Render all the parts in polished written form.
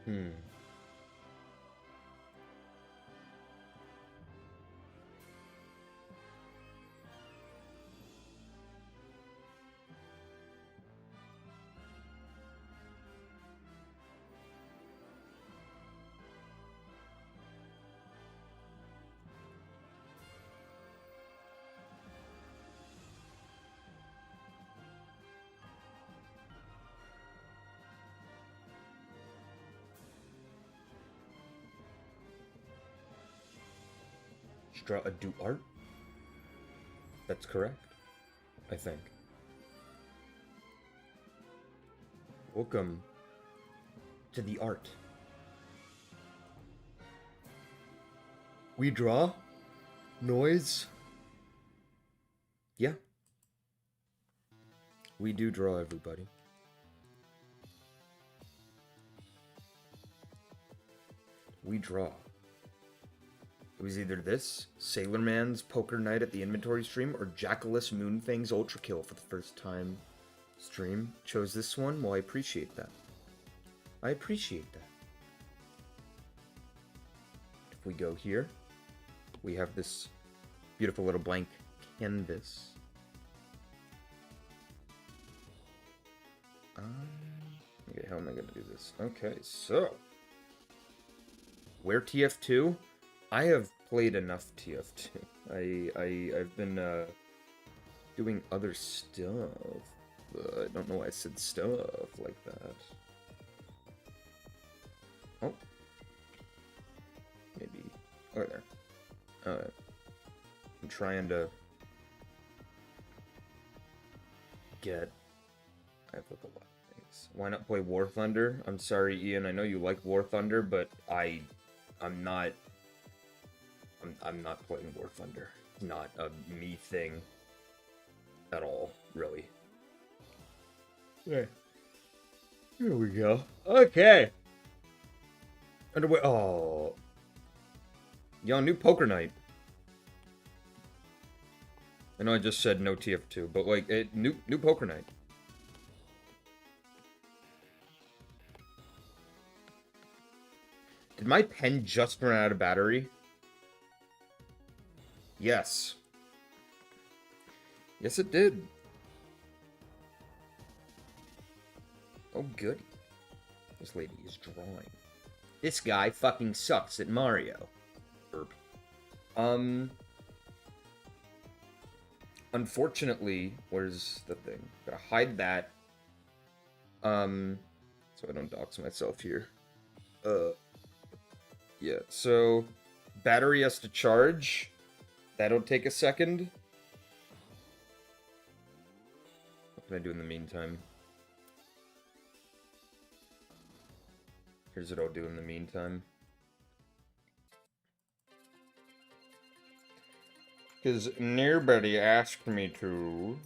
Hmm. Draw a do art? That's correct, I think. Welcome to the art. We draw noise. Yeah, we do draw, everybody. We draw. It was either this, Sailor Man's Poker Night at the Inventory stream, or Jackalus Moonfang's Ultra Kill for the first time stream. Chose this one? Well, I appreciate that. I appreciate that. If we go here, we have this beautiful little blank canvas. Okay, how am I going to do this? Okay, so where TF2? I have played enough TF2. I've been doing other stuff. I don't know why I said stuff like that. Oh. Maybe. Oh, there. I'm trying to get... I have like a lot of things. Why not play War Thunder? I'm sorry, Ian. I know you like War Thunder, but I'm not playing War Thunder. It's not a me thing at all, really. Okay. Here we go. Okay. Underway. Oh. Yo, new Poker Night. I know I just said no TF2, but like, new Poker Night. Did my pen just run out of battery? Yes. Yes, it did. Oh, good. This lady is drawing. This guy fucking sucks at Mario. Burp. Unfortunately, where's the thing? Gotta hide that. So I don't dox myself here. Yeah, so battery has to charge. That'll take a second. What can I do in the meantime? Here's what I'll do in the meantime. Because nobody asked me to.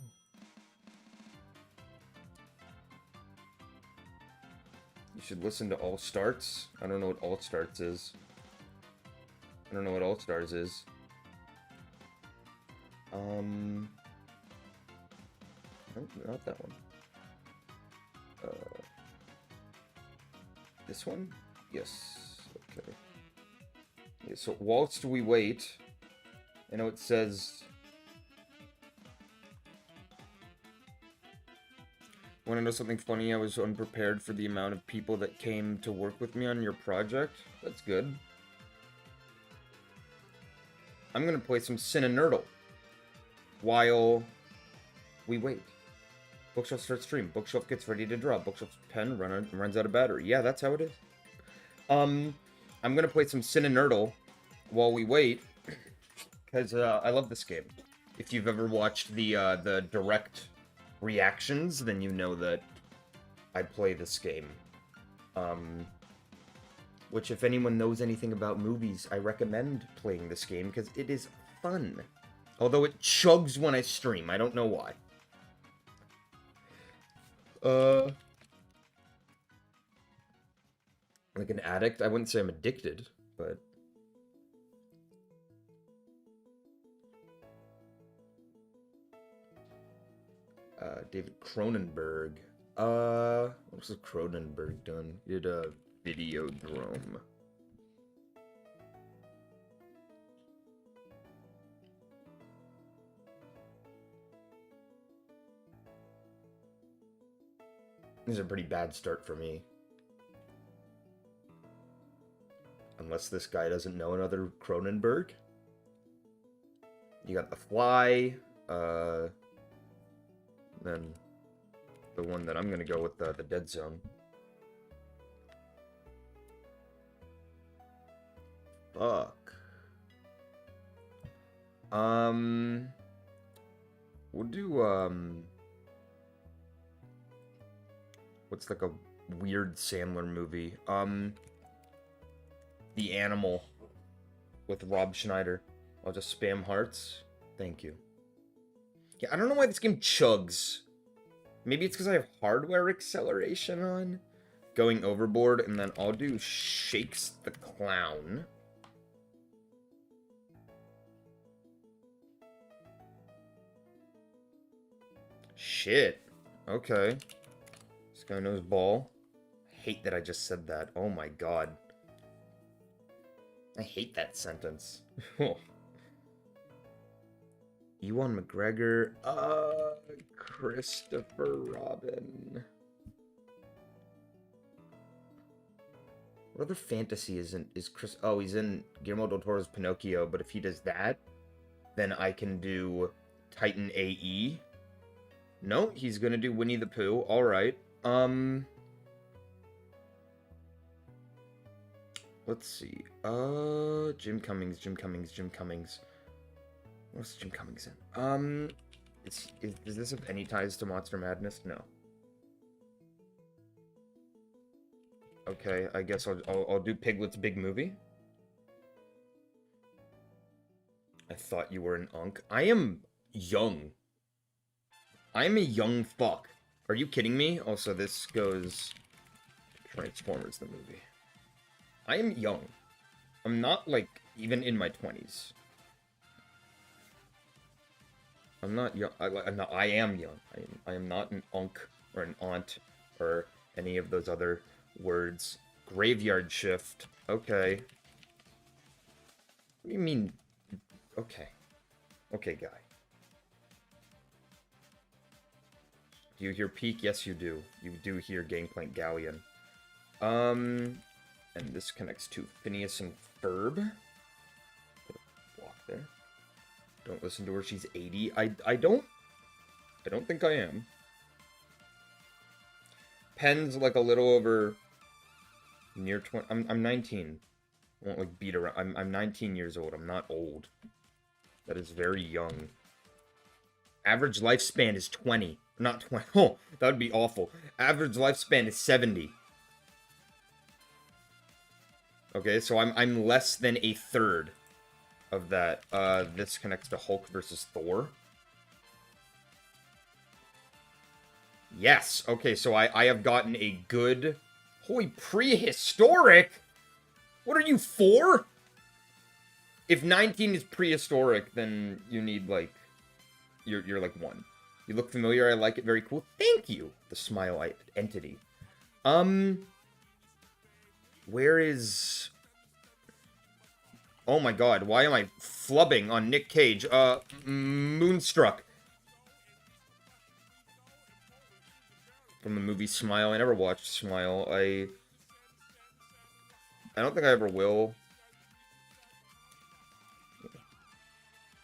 You should listen to All Starts. I don't know what All Starts is. I don't know what All Stars is. Not that one. This one? Yes. Okay. Yeah, so whilst we wait, I know it says... Want to know something funny? I was unprepared for the amount of people that came to work with me on your project. That's good. I'm gonna play some Cinnanurdle while we wait. Bookshelf starts stream. Bookshelf gets ready to draw. Bookshelf's pen runs out of battery. Yeah, that's how it is. I'm gonna play some Cinnanurdle while we wait, because I love this game. If you've ever watched the direct reactions, then you know that I play this game. Which, if anyone knows anything about movies, I recommend playing this game because it is fun. Although it chugs when I stream, I don't know why. Like an addict? I wouldn't say I'm addicted, but... David Cronenberg. What was Cronenberg done? He did, Videodrome. This is a pretty bad start for me. Unless this guy doesn't know another Cronenberg. You got The Fly, then the one that I'm gonna go with, the Dead Zone. Fuck. We'll do, what's like a weird Sandler movie? The Animal with Rob Schneider. I'll just spam hearts. Thank you. Yeah, I don't know why this game chugs. Maybe it's because I have hardware acceleration on. Going overboard, and then I'll do Shakes the Clown. Shit. Okay. This guy knows ball. I hate that I just said that. Oh my god. I hate that sentence. Ewan McGregor. Christopher Robin. What other fantasy is Chris? Oh, he's in Guillermo del Toro's Pinocchio, but if he does that, then I can do Titan AE. No, he's gonna do Winnie the Pooh. Alright. Let's see. Jim Cummings. What's Jim Cummings in? Does this have any ties to Monster Madness? No. Okay, I guess I'll do Piglet's Big Movie. I thought you were an unk. I am young. I'm a young fuck. Are you kidding me? Also, this goes Transformers the movie. I am young. I'm not, like, even in my 20s. I'm not young. I am young. I am not an unk or an aunt or any of those other words. Graveyard Shift. Okay. What do you mean? Okay. Okay, guy. Do you hear Peak? Yes, you do. You do hear Gangplank Galleon. And this connects to Phineas and Ferb. Put a block there. Don't listen to her, she's 80. I don't think I am. Pen's like a little over near 20. I'm 19. I won't like beat around. I'm 19 years old. I'm not old. That is very young. Average lifespan is 20. Not 20. Oh, that would be awful. Average lifespan is 70. Okay, so I'm less than a third of that. This connects to Hulk versus Thor. Yes. Okay, so I have gotten a good... Holy prehistoric? What are you, 4? If 19 is prehistoric, then you need, like... You're like 1. You look familiar, I like it, very cool. Thank you! The smile entity. Where is... Oh my god, why am I flubbing on Nick Cage? Moonstruck. From the movie Smile. I never watched Smile. I don't think I ever will.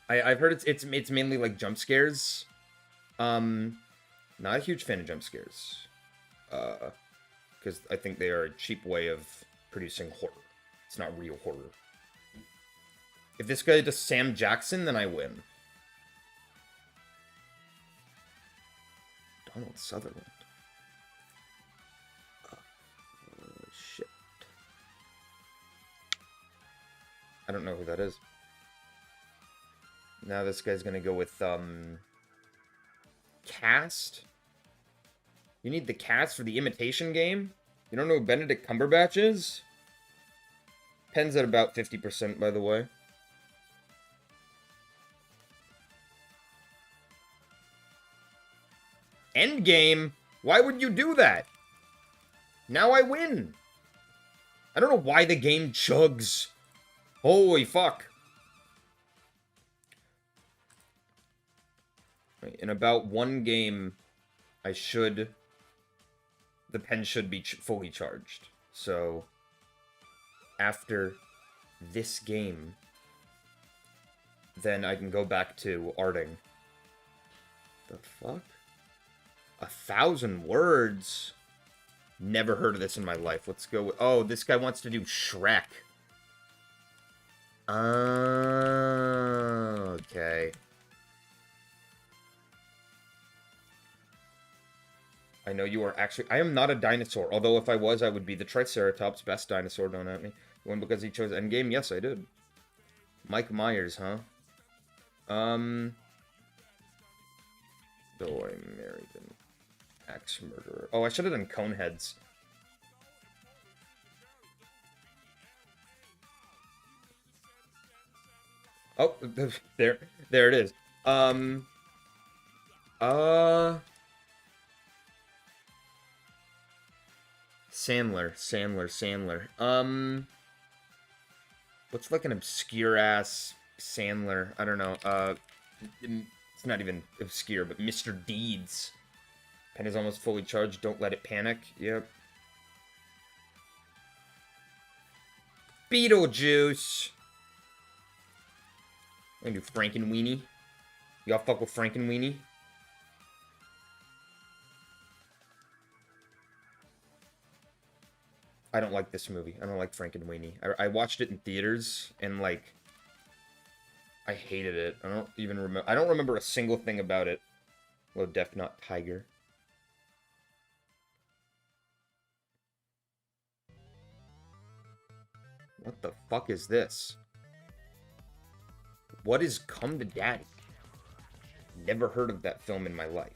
I've heard it's mainly like jump scares. Not a huge fan of jump scares. Because I think they are a cheap way of producing horror. It's not real horror. If this guy does Sam Jackson, then I win. Donald Sutherland. Shit. I don't know who that is. Now this guy's gonna go with, cast? You need the cast for the Imitation Game? You don't know who Benedict Cumberbatch is? Pen's at about 50%, by the way. Endgame? Why would you do that? Now I win. I don't know why the game chugs. Holy fuck. In about one game, the pen should be fully charged. So, after this game, then I can go back to arting. The fuck? 1,000 words? Never heard of this in my life. Let's go with... Oh, this guy wants to do Shrek. Okay. I know you are actually... I am not a dinosaur. Although if I was, I would be the Triceratops. Best dinosaur, don't at me. One because he chose Endgame? Yes, I did. Mike Myers, huh? Though I married an axe murderer. Oh, I should have done Coneheads. Oh, there it is. Sandler. What's like an obscure ass Sandler? I don't know. It's not even obscure, but Mr. Deeds. Pen is almost fully charged. Don't let it panic. Yep. Beetlejuice. I'm gonna do Frankenweenie. Y'all fuck with Frankenweenie? I don't like this movie. I don't like Frankenweenie. I watched it in theaters, and, like, I hated it. I don't even remember. I don't remember a single thing about it. Low Def Not Tiger. What the fuck is this? What is Come to Daddy? Never heard of that film in my life.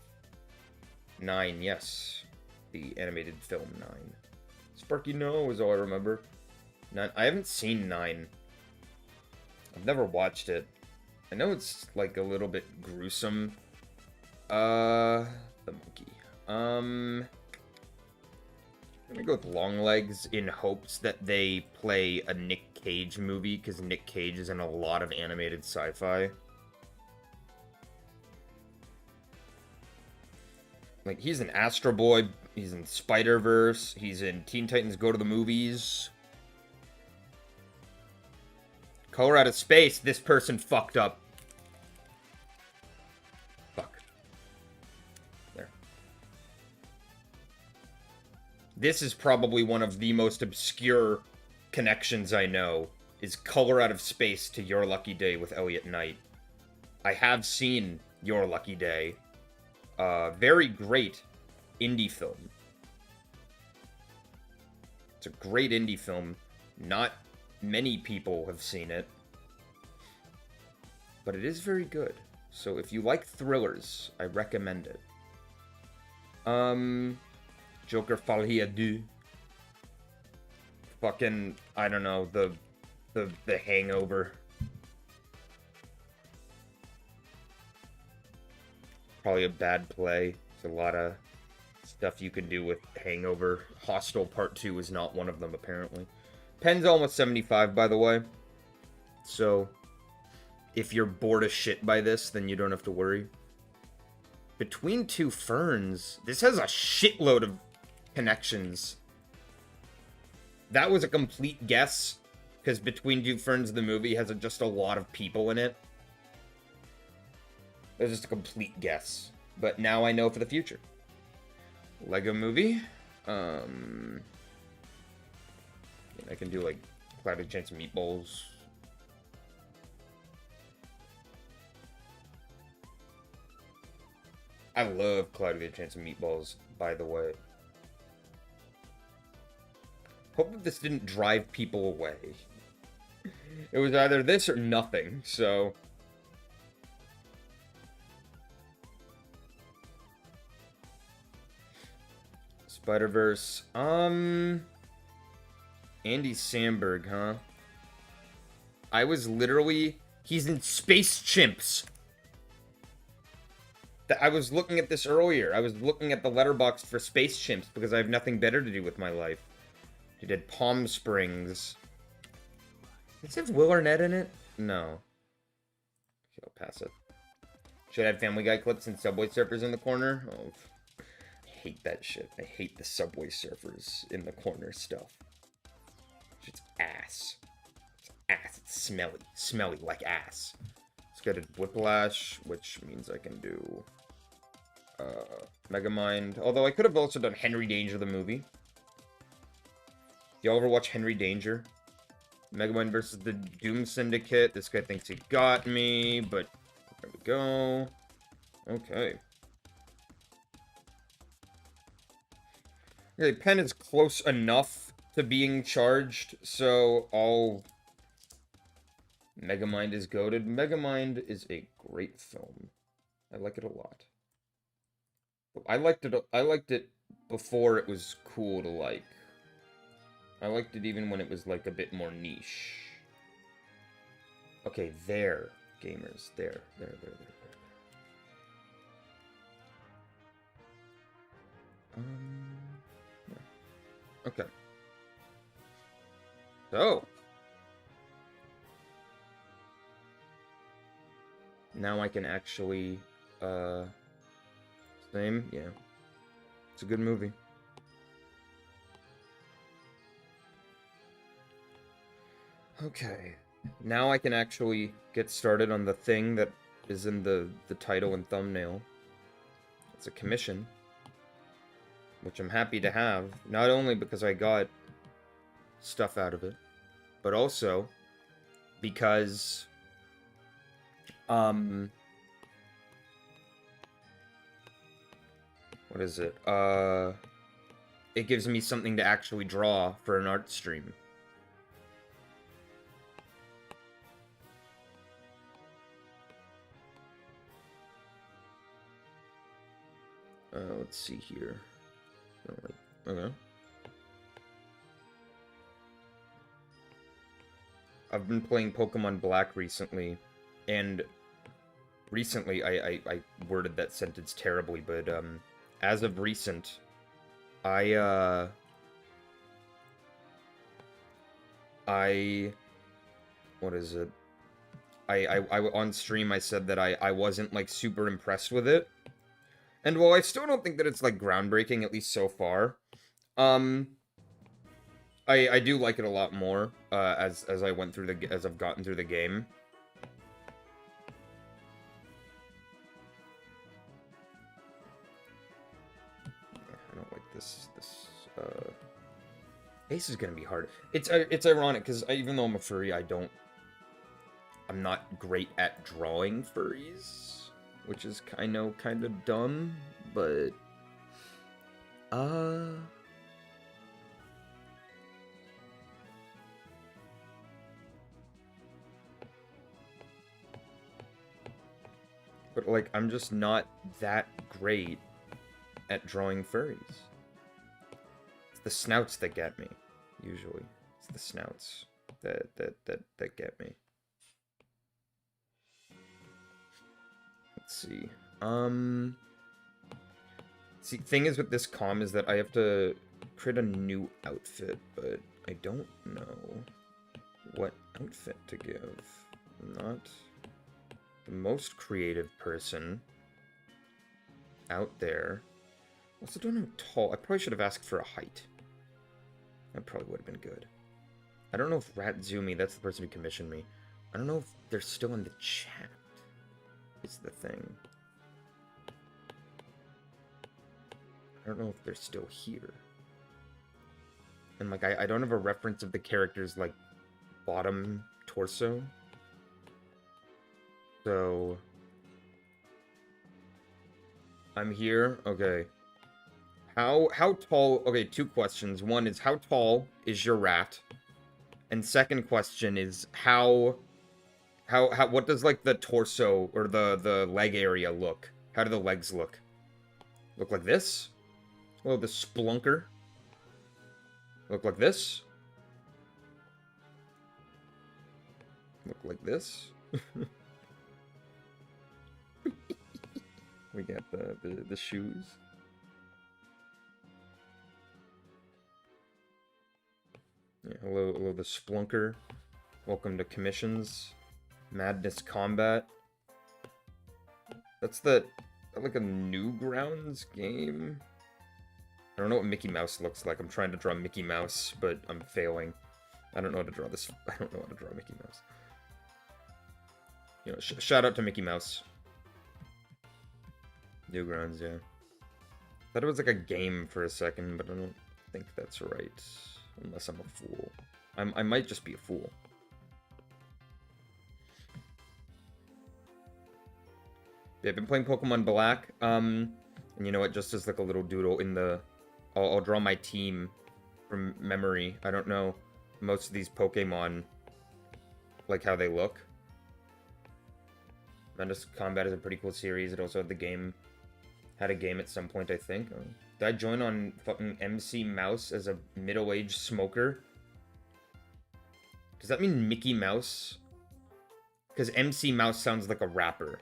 9, yes. The animated film 9. Sparky No is all I remember. 9. I haven't seen 9. I've never watched it. I know it's like a little bit gruesome. The monkey. I'm gonna go with Longlegs in hopes that they play a Nick Cage movie, because Nick Cage is in a lot of animated sci-fi. Like, he's in Astro Boy, he's in Spider-Verse, he's in Teen Titans Go to the Movies. Color Out of Space, this person fucked up. Fuck. There. This is probably one of the most obscure connections I know, is Color Out of Space to Your Lucky Day with Elliot Knight. I have seen Your Lucky Day. Very great indie film. It's a great indie film. Not many people have seen it. But it is very good. So if you like thrillers, I recommend it. Joker Folie à Deux. Fucking, I don't know, the Hangover. Probably a bad play. There's a lot of stuff you can do with Hangover. Hostel Part 2 is not one of them, apparently. Pen's almost 75, by the way. So, if you're bored as shit by this, then you don't have to worry. Between Two Ferns, this has a shitload of connections. That was a complete guess, because Between Two Ferns, the movie, has just a lot of people in it. It was just a complete guess. But now I know for the future. Lego Movie. I can do, like, Cloudy Chance of Meatballs. I love Cloudy Chance of Meatballs, by the way. Hope that this didn't drive people away. It was either this or nothing, so... Spider-Verse. Andy Samberg, huh? I was literally... He's in Space Chimps. I was looking at this earlier. I was looking at the letterbox for Space Chimps because I have nothing better to do with my life. He did Palm Springs. Does it have Will Arnett in it? No. Okay, I'll pass it. Should have Family Guy clips and Subway Surfers in the corner. Oh, I hate that shit. I hate the Subway Surfers in the corner stuff. It's ass. It's ass. It's smelly. Smelly like ass. Let's get a Whiplash, which means I can do Megamind. Although I could have also done Henry Danger the movie. Y'all ever watch Henry Danger? Megamind versus the Doom Syndicate. This guy thinks he got me, but there we go. Okay. Okay, Pen is close enough to being charged, so I'll... Megamind is goated. Megamind is a great film. I like it a lot. I liked it before it was cool to like. I liked it even when it was like a bit more niche. Okay, there, gamers. There. Yeah. Okay. So. Now I can actually, same? Yeah. It's a good movie. Okay. Now I can actually get started on the thing that is in the title and thumbnail. It's a commission. Which I'm happy to have. Not only because I got stuff out of it, but also because... what is it? It gives me something to actually draw for an art stream. Let's see here. Okay. I've been playing Pokemon Black recently, and recently I worded that sentence terribly, but as of recent, what is it? I on stream I said that I wasn't like super impressed with it. And while I still don't think that it's like groundbreaking, at least so far, I do like it a lot more as I went through as I've gotten through the game. I don't like this. Ace is gonna be hard. It's ironic because even though I'm a furry, I'm not great at drawing furries, which is I know kind of dumb, but but like I'm just not that great at drawing furries. It's the snouts that get me, usually. It's the snouts that get me. Let's see. See, thing is with this comm is that I have to create a new outfit, but I don't know what outfit to give. I'm not the most creative person out there. Also, don't know how tall. I probably should have asked for a height. That probably would have been good. I don't know if Ratzumi, that's the person who commissioned me. I don't know if they're still in the chat. Is the thing. I don't know if they're still here. And like I don't have a reference of the character's like bottom torso. So I'm here. Okay. How tall? Okay, two questions. One is how tall is your rat? And second question is how what does like the torso or the leg area look? How do the legs look? Look like this? Oh, the splunker. Look like this? Look like this? We got the shoes. Yeah, hello, the Splunker. Welcome to Commissions. Madness Combat. That's like a Newgrounds game? I don't know what Mickey Mouse looks like. I'm trying to draw Mickey Mouse, but I'm failing. I don't know how to draw this. I don't know how to draw Mickey Mouse. You know, shout out to Mickey Mouse. Newgrounds, yeah. Thought it was like a game for a second, but I don't think that's right. Unless I'm a fool. I might just be a fool. Yeah, I've been playing Pokemon Black. And you know what? Just as like a little doodle in the... I'll draw my team from memory. I don't know most of these Pokemon, like how they look. Madness Combat is a pretty cool series. It also had the game... Had a game at some point, I think. Did I join on fucking MC Mouse as a middle-aged smoker? Does that mean Mickey Mouse? Because MC Mouse sounds like a rapper.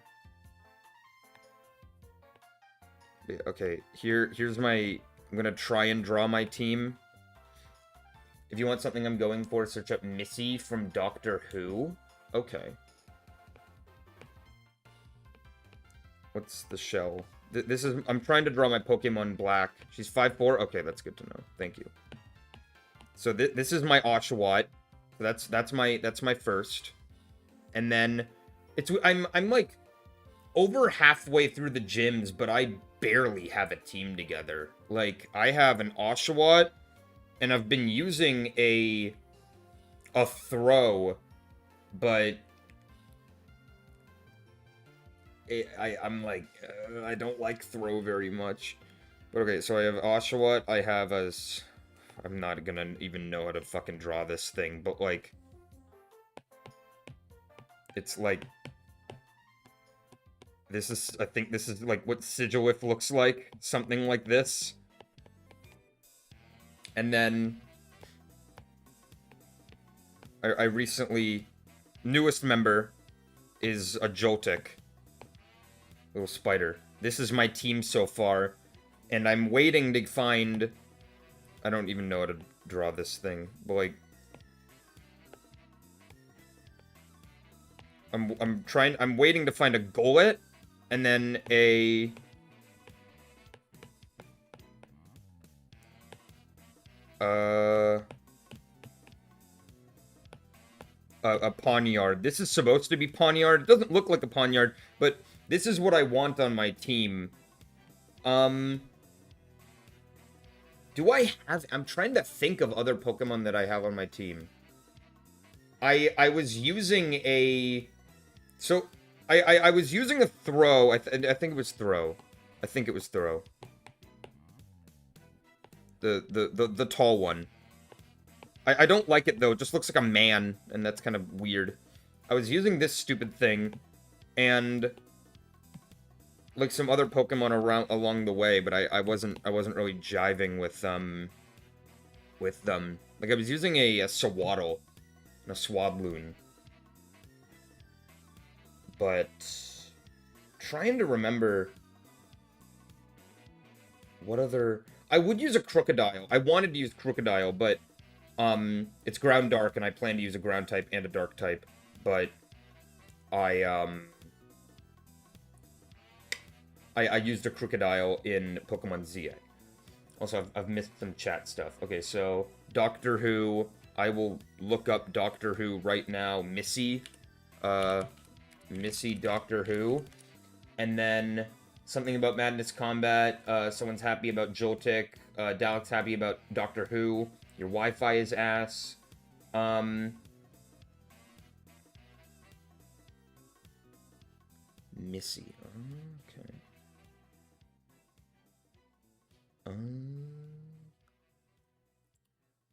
Yeah, okay, here's my... I'm gonna try and draw my team. If you want something I'm going for, search up Missy from Doctor Who. Okay. What's the shell? This is... I'm trying to draw my Pokemon Black. She's 5'4". Okay, that's good to know. Thank you. So this is my Oshawott. So that's my first. And then I'm like over halfway through the gyms, but I barely have a team together. Like, I have an Oshawott, and I've been using a throw, but I'm like, I don't like throw very much. But okay, so I have Oshawott, I have as... I'm not gonna even know how to fucking draw this thing, but like... It's like... This is, I think this is like what Sigilyph looks like. Something like this. And then... I recently... Newest member is a Joltik. Little spider. This is my team so far. And I'm waiting to find... I don't even know how to draw this thing. But like... I'm waiting to find a Golett. And then a Pawniard. This is supposed to be Pawniard. It doesn't look like a Pawniard, but this is what I want on my team. Do I have... I'm trying to think of other Pokemon that I have on my team. I was using a... So... I was using a throw. I think it was throw. I think it was throw. The tall one. I don't like it though. It just looks like a man, and that's kind of weird. I was using this stupid thing, and like some other Pokemon along the way, but I wasn't really jiving with them. Like I was using a Sewaddle and a Swabloon. But trying to remember what other... I would use a Crocodile. I wanted to use Crocodile, but it's ground dark, and I plan to use a ground type and a dark type. But I used a Crocodile in Pokemon ZA. Also, I've missed some chat stuff. Okay, so Doctor Who. I will look up Doctor Who right now. Missy. Missy Doctor Who. And then something about Madness Combat. Someone's happy about Joltik. Dalek's happy about Doctor Who. Your Wi-Fi is ass. Missy. Okay.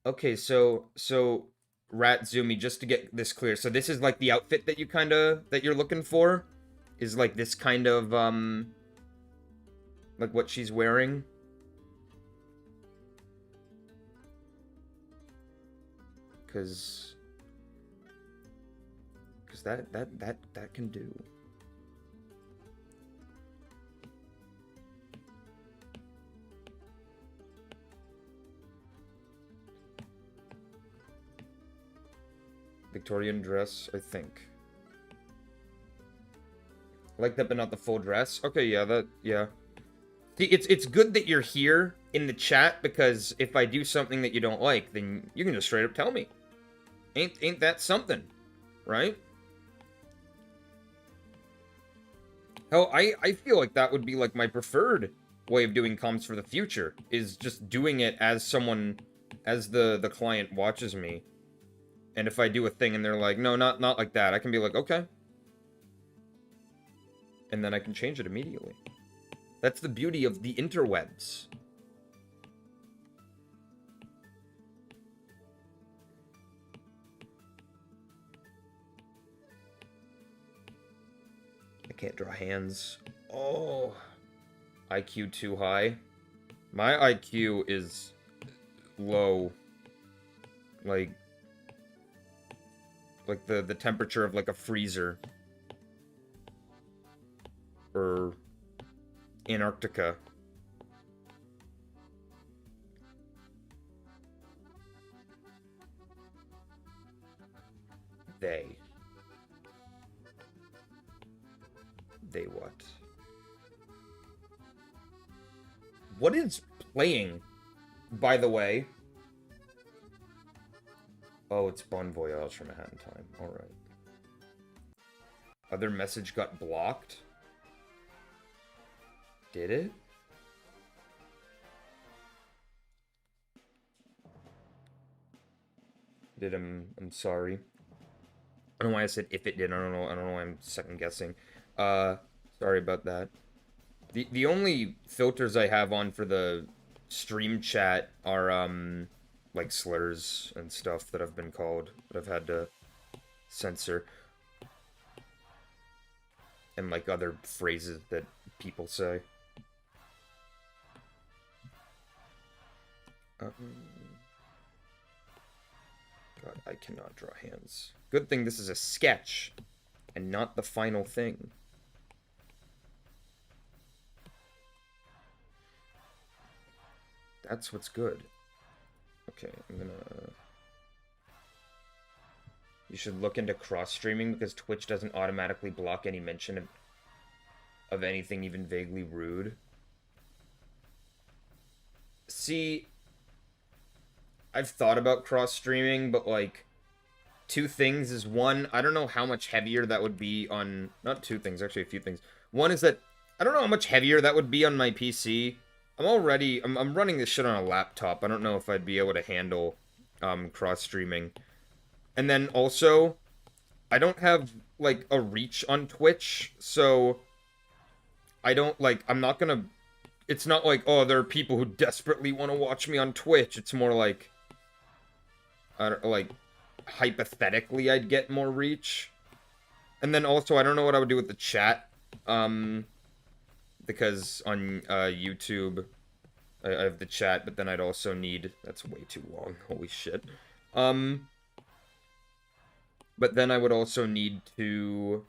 Okay, so Ratzumi, just to get this clear. So this is like the outfit that you're looking for? Is like this kind of like what she's wearing? Cause that can do. Victorian dress, I think. Like that, but not the full dress. Okay, yeah. See, it's good that you're here in the chat, because if I do something that you don't like, then you can just straight up tell me. Ain't that something, right? Hell, I feel like that would be like my preferred way of doing comms for the future, is just doing it as someone, as the client watches me. And if I do a thing and they're like, no, not like that, I can be like, okay. And then I can change it immediately. That's the beauty of the interwebs. I can't draw hands. Oh. IQ too high. My IQ is low. Like the temperature of like a freezer. Or Antarctica. They what? What is playing, by the way? Oh, it's Bon Voyage from Manhattan Time. Alright. Other message got blocked? Did it? I'm sorry. I don't know why I said if it did. I don't know why I'm second guessing. Sorry about that. The only filters I have on for the stream chat are like slurs and stuff that I've been called, that I've had to censor. And like other phrases that people say. God, I cannot draw hands. Good thing this is a sketch and not the final thing. That's what's good. Okay, I'm gonna... You should look into cross-streaming, because Twitch doesn't automatically block any mention of anything even vaguely rude. See, I've thought about cross-streaming, but like, two things is, one, I don't know how much heavier that would be on... Not two things, actually a few things. One is that I don't know how much heavier that would be on my PC. I'm running this shit on a laptop. I don't know if I'd be able to handle cross-streaming. And then also, I don't have, like, a reach on Twitch, so I don't, like, I'm not gonna... It's not like, oh, there are people who desperately want to watch me on Twitch. It's more like, I don't, like, hypothetically I'd get more reach. And then also, I don't know what I would do with the chat. Because on YouTube, I have the chat, but then I'd also need... That's way too long. Holy shit. But then I would also need to,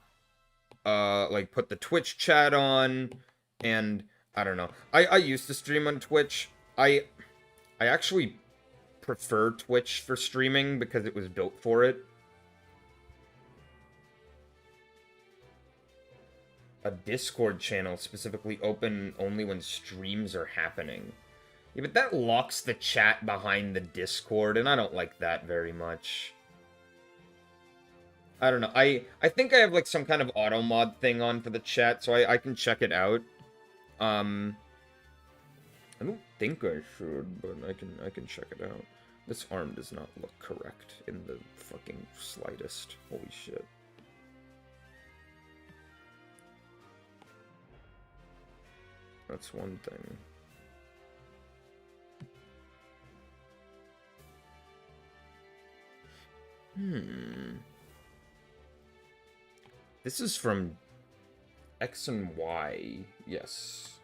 like, put the Twitch chat on, and I don't know. I used to stream on Twitch. I actually prefer Twitch for streaming because it was built for it. A Discord channel specifically open only when streams are happening. Yeah, but that locks the chat behind the Discord, and I don't like that very much. I don't know. I think I have like some kind of auto mod thing on for the chat, so I can check it out. I don't think I should, but I can check it out. This arm does not look correct in the fucking slightest. Holy shit. That's one thing. This is from X and Y, yes.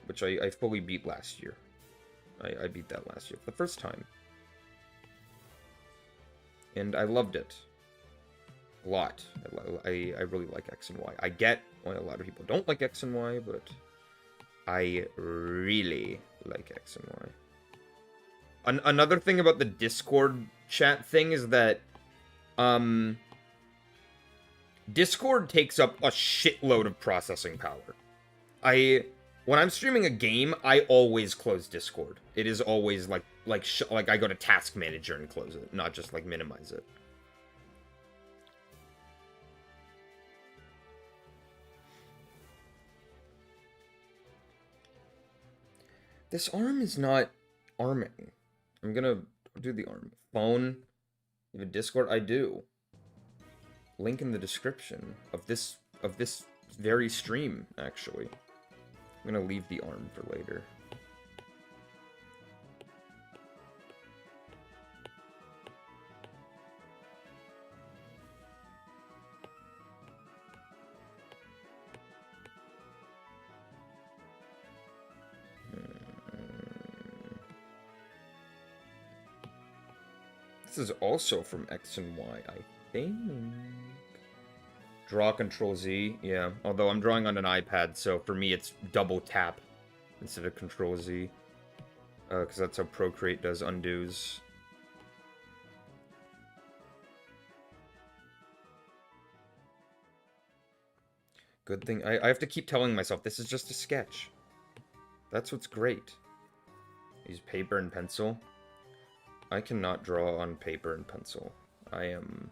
Which I fully beat last year. I beat that last year for the first time. And I loved it. A lot. I really like X and Y. I get why a lot of people don't like X and Y, but I really like X and Y. Another thing about the Discord chat thing is that, Discord takes up a shitload of processing power. When I'm streaming a game, I always close Discord. It is always like I go to Task Manager and close it, not just like minimize it. This arm is not arming. I'm gonna do the arm. Phone. You have a Discord? I do. Link in the description of this very stream, actually. I'm gonna leave the arm for later. This is also from X and Y, I think. Draw Control Z, yeah. Although I'm drawing on an iPad, so for me it's double tap instead of Control Z. Because that's how Procreate does undos. Good thing. I have to keep telling myself, this is just a sketch. That's what's great. Use paper and pencil. I cannot draw on paper and pencil. I am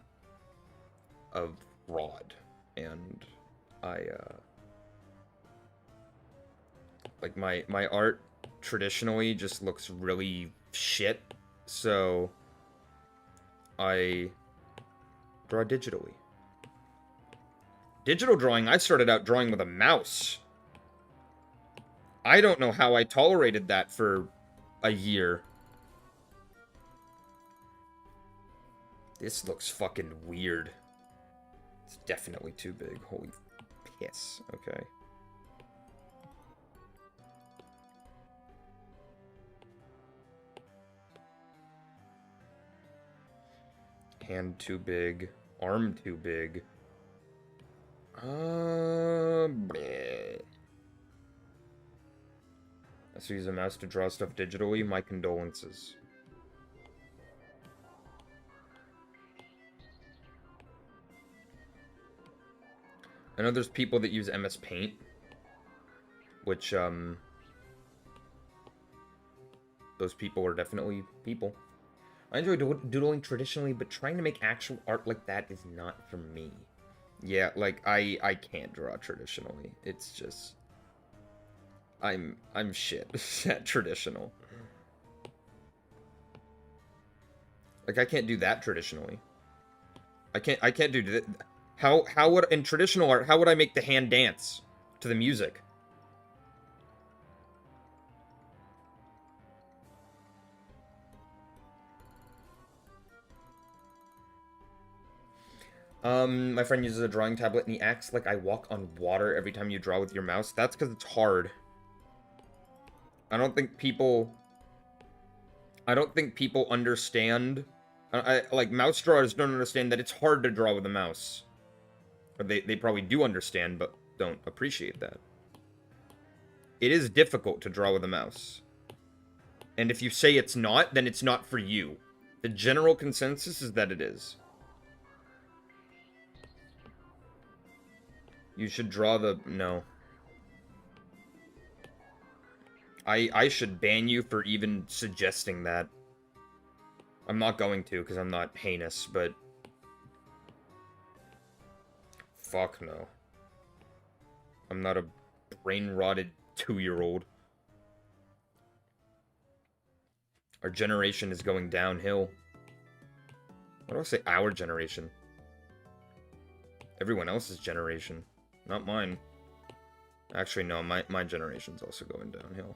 a fraud. And like my art traditionally just looks really shit, so I draw digitally. Digital drawing, I started out drawing with a mouse. I don't know how I tolerated that for a year. This looks fucking weird. It's definitely too big. Holy piss. Okay. Hand too big. Arm too big. Bleh. So use a mouse to draw stuff digitally. My condolences. I know there's people that use MS Paint, which, those people are definitely people. I enjoy doodling traditionally, but trying to make actual art like that is not for me. Yeah, like, I can't draw traditionally. It's just... I'm shit at traditional. Like, I can't do that traditionally. I can't do that. How would, in traditional art, how would I make the hand dance to the music? My friend uses a drawing tablet and he acts like I walk on water every time you draw with your mouse. That's because it's hard. I don't think people understand. Like, mouse drawers don't understand that it's hard to draw with a mouse. Or they probably do understand, but don't appreciate that. It is difficult to draw with a mouse. And if you say it's not, then it's not for you. The general consensus is that it is. You should draw the... No. I should ban you for even suggesting that. I'm not going to, because I'm not heinous, but... Fuck no. I'm not a brain-rotted 2-year-old. Our generation is going downhill. Why do I say our generation? Everyone else's generation. Not mine. Actually, no, my generation's also going downhill.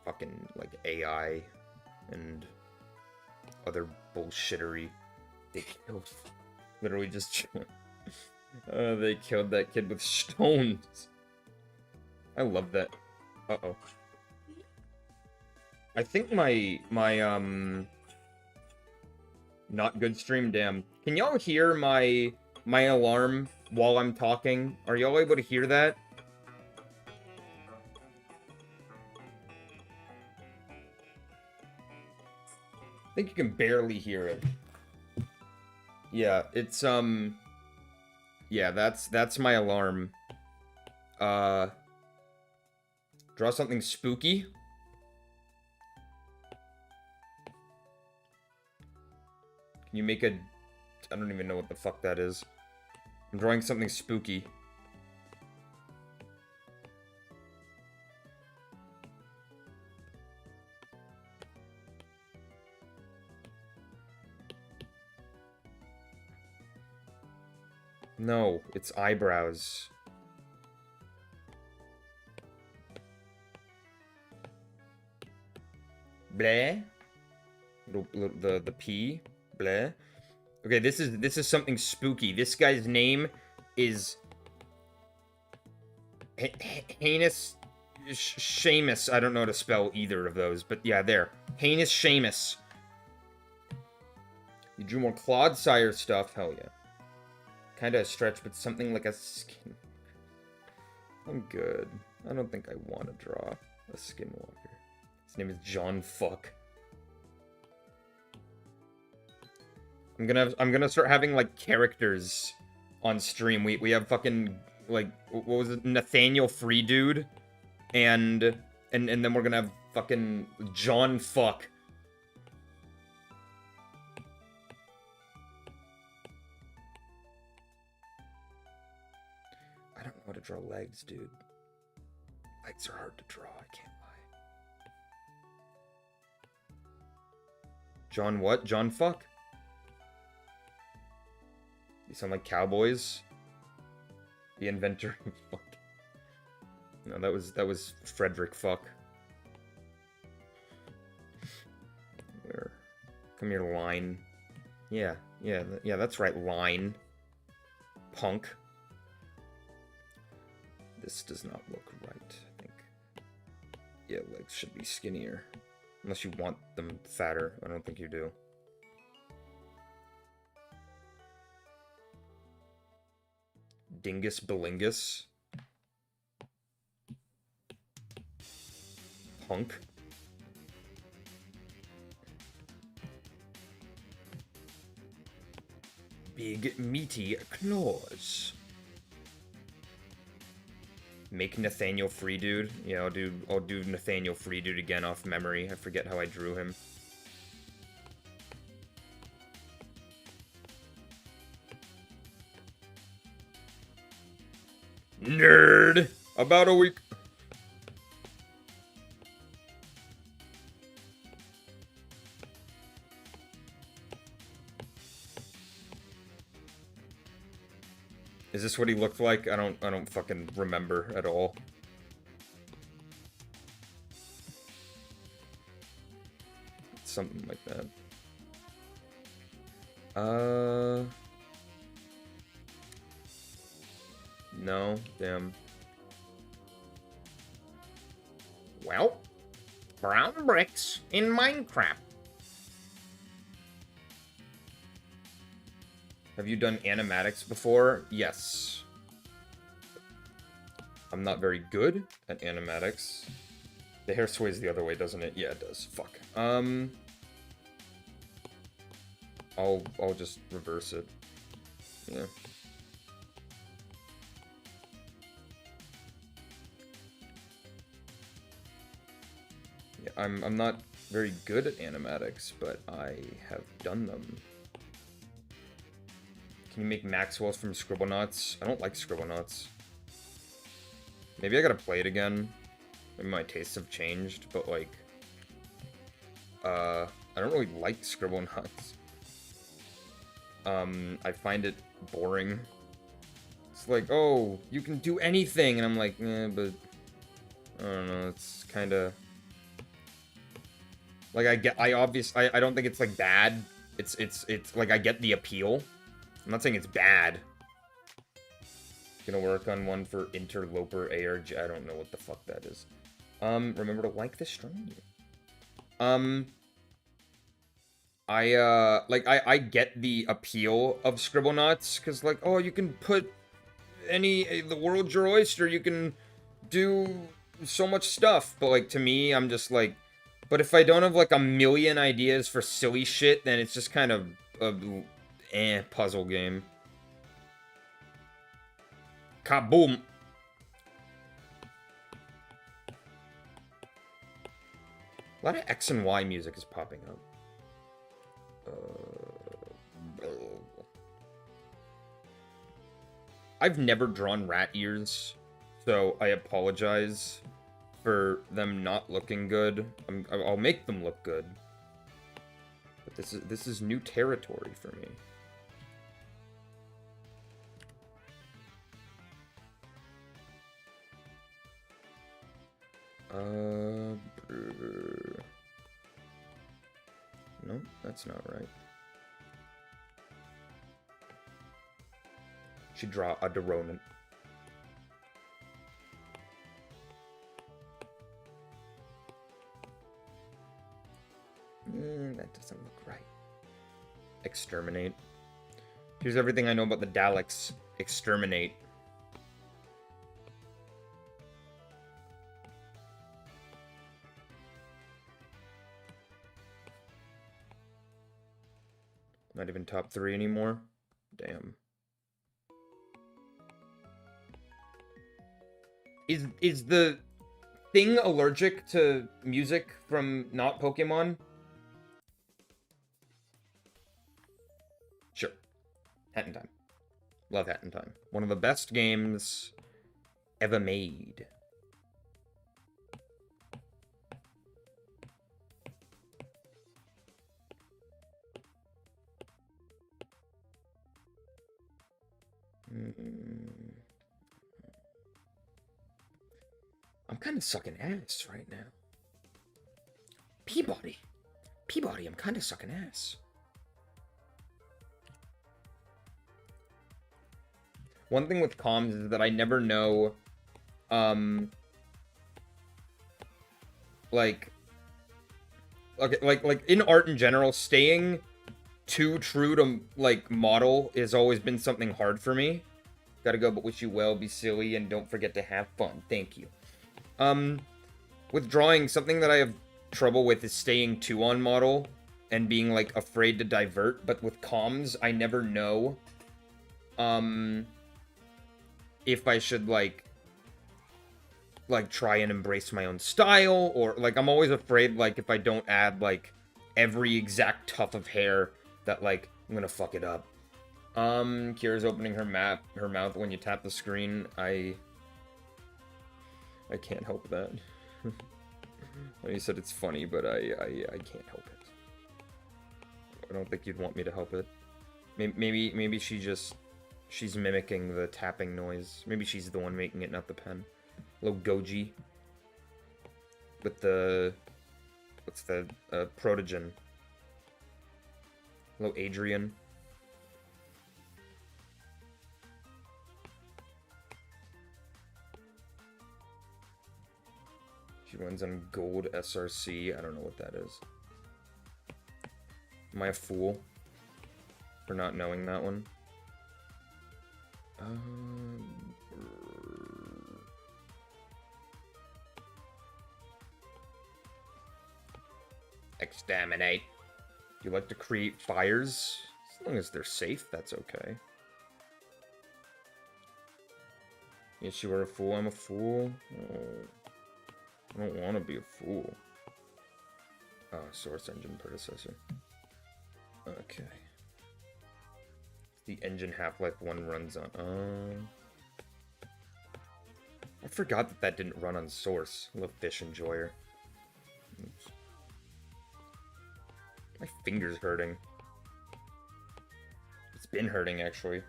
Fucking, like, AI and other bullshittery. They killed... Literally just... they killed that kid with stones. I love that. Uh-oh. I think my not good stream, damn. Can y'all hear my alarm while I'm talking? Are y'all able to hear that? I think you can barely hear it. Yeah, it's, yeah, that's my alarm. Draw something spooky. Can you make a... I don't even know what the fuck that is. I'm drawing something spooky. No, it's eyebrows. Bleh. The P. Bleh. Okay, this is something spooky. This guy's name is Heinous Seamus. I don't know how to spell either of those, but yeah, there. Heinous Seamus. You drew more Clodsire stuff. Hell yeah. Kind of a stretch, but something like a skin. I'm good. I don't think I want to draw a skinwalker. His name is John Fuck. I'm gonna start having like characters on stream. We have fucking like what was it, Nathaniel Free Dude, and then we're gonna have fucking John Fuck. I don't know how to draw legs, dude. Legs are hard to draw. I can't lie. John what? John Fuck? You sound like cowboys. The inventor. Fuck. No, that was Frederick Fuck. Where? Come here, line. Yeah, that's right, line. Punk. This does not look right, I think. Yeah, legs should be skinnier. Unless you want them fatter. I don't think you do. Dingus Belingus. Punk. Big meaty claws. Make Nathaniel Free Dude. Yeah, I'll do Nathaniel Free Dude again off memory. I forget how I drew him. Nerd! About a week. Is this what he looked like? I don't fucking remember at all. Something like that. No, damn. Well, brown bricks in Minecraft. Have you done animatics before? Yes. I'm not very good at animatics. The hair sways the other way, doesn't it? Yeah, it does. Fuck. I'll just reverse it. Yeah. Yeah, I'm not very good at animatics, but I have done them. Can you make Maxwell's from Scribblenauts? I don't like Scribblenauts. Maybe I gotta play it again. Maybe my tastes have changed, but like... I don't really like Scribblenauts. I find it boring. It's like, oh, you can do anything, and I'm like, eh, but... I don't know, it's kinda... Like, I don't think it's, like, bad. It's, like, I get the appeal. I'm not saying it's bad. Gonna work on one for Interloper ARG. I don't know what the fuck that is. Remember to like the stream. I get the appeal of Scribblenauts, because, like, oh, you can put the world's your oyster, you can do so much stuff, but, like, to me, I'm just like, But if I don't have like a million ideas for silly shit, then it's just kind of a puzzle game. Kaboom! A lot of X and Y music is popping up. I've never drawn rat ears, so I apologize for them not looking good. I'll make them look good, but this is new territory for me. No, that's not right. Should draw a Deronant. That doesn't look right. Exterminate. Here's everything I know about the Daleks. Exterminate. Not even top 3 anymore? Damn. Is the thing allergic to music from not Pokemon? Sure. Hat in Time. Love Hat in Time. One of the best games ever made. I'm kind of sucking ass right now. Peabody, I'm kind of sucking ass. One thing with comms is that I never know, like in art in general, staying too true to, like, model has always been something hard for me. Gotta go, but wish you well, be silly, and don't forget to have fun. Thank you. With drawing, something that I have trouble with is staying too on model and being, like, afraid to divert, but with comms, I never know, if I should, like, try and embrace my own style, or, like, I'm always afraid, like, if I don't add, like, every exact tuft of hair, that, like, I'm gonna fuck it up. Kira's opening her mouth when you tap the screen. I can't help that. You said it's funny, but I can't help it. I don't think you'd want me to help it. Maybe she's mimicking the tapping noise. Maybe she's the one making it, not the pen. Hello, Goji. With the... What's the... Protogen. Hello, Adrian. She runs on gold SRC. I don't know what that is. Am I a fool for not knowing that one? Exterminate. Do you like to create fires? As long as they're safe, that's okay. Yes, you are a fool. I'm a fool. Oh, I don't want to be a fool. Oh, Source Engine predecessor. Okay. The engine Half-Life 1 runs on. I forgot that didn't run on Source. I love Fish Enjoyer. Oops. My finger's hurting. It's been hurting, actually.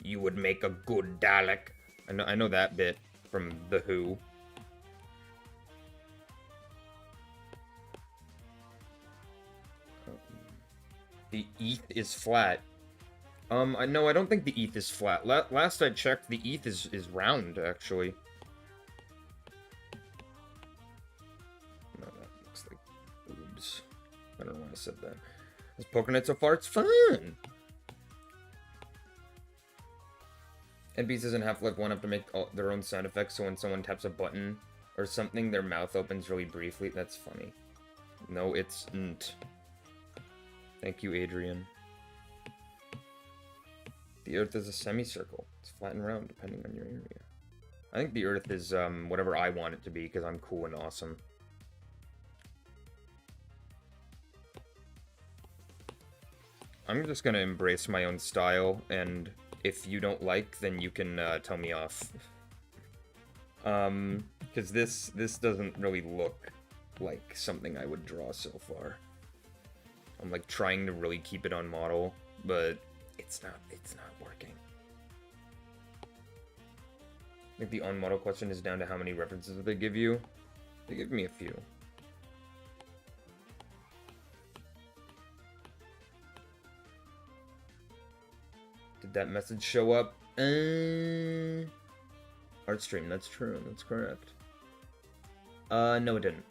You would make a good Dalek. I know that bit from The Who. The ETH is flat. I don't think the ETH is flat. Last I checked, the ETH is round, actually. No, that looks like boobs. I don't know why I said that. Is Pokénet so far? It's fun! NPCs in Half-Life 1 have to make their own sound effects, so when someone taps a button or something, their mouth opens really briefly. That's funny. No, it's not. Thank you, Adrian. The Earth is a semicircle. It's flat and round, depending on your area. I think the Earth is whatever I want it to be, because I'm cool and awesome. I'm just gonna embrace my own style, and if you don't like, then you can tell me off. Because this doesn't really look like something I would draw so far. I'm like trying to really keep it on model, but it's not working. I think the on model question is down to how many references they give you. They give me a few. Did that message show up? Artstream, that's true. That's correct. No, it didn't.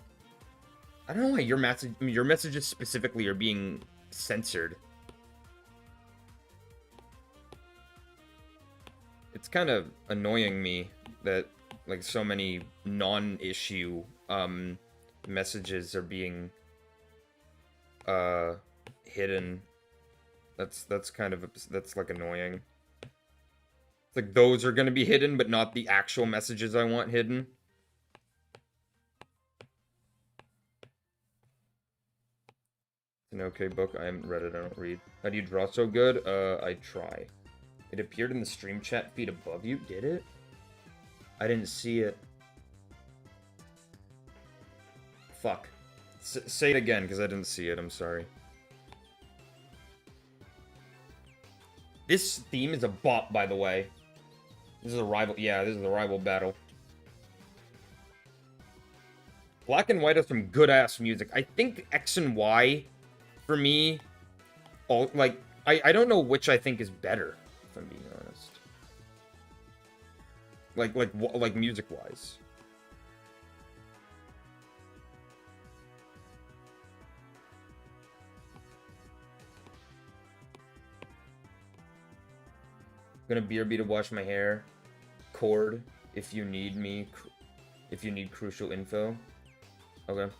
I don't know why your messages specifically are being censored. It's kind of annoying me that like so many non-issue messages are being hidden. That's kind of that's like annoying. It's like those are gonna be hidden, but not the actual messages I want hidden. It's an okay book. I haven't read it. I don't read. How do you draw so good? I try. It appeared in the stream chat feed above you. Did it? I didn't see it. Fuck. Say it again, because I didn't see it. I'm sorry. This theme is a bop, by the way. This is a rival. Yeah, this is a rival battle. Black and White has some good-ass music. I think X and Y, for me, all like I don't know which I think is better, if I'm being honest. Like music-wise. I'm gonna BRB to wash my hair. Cord, if you need me, if you need crucial info. Okay.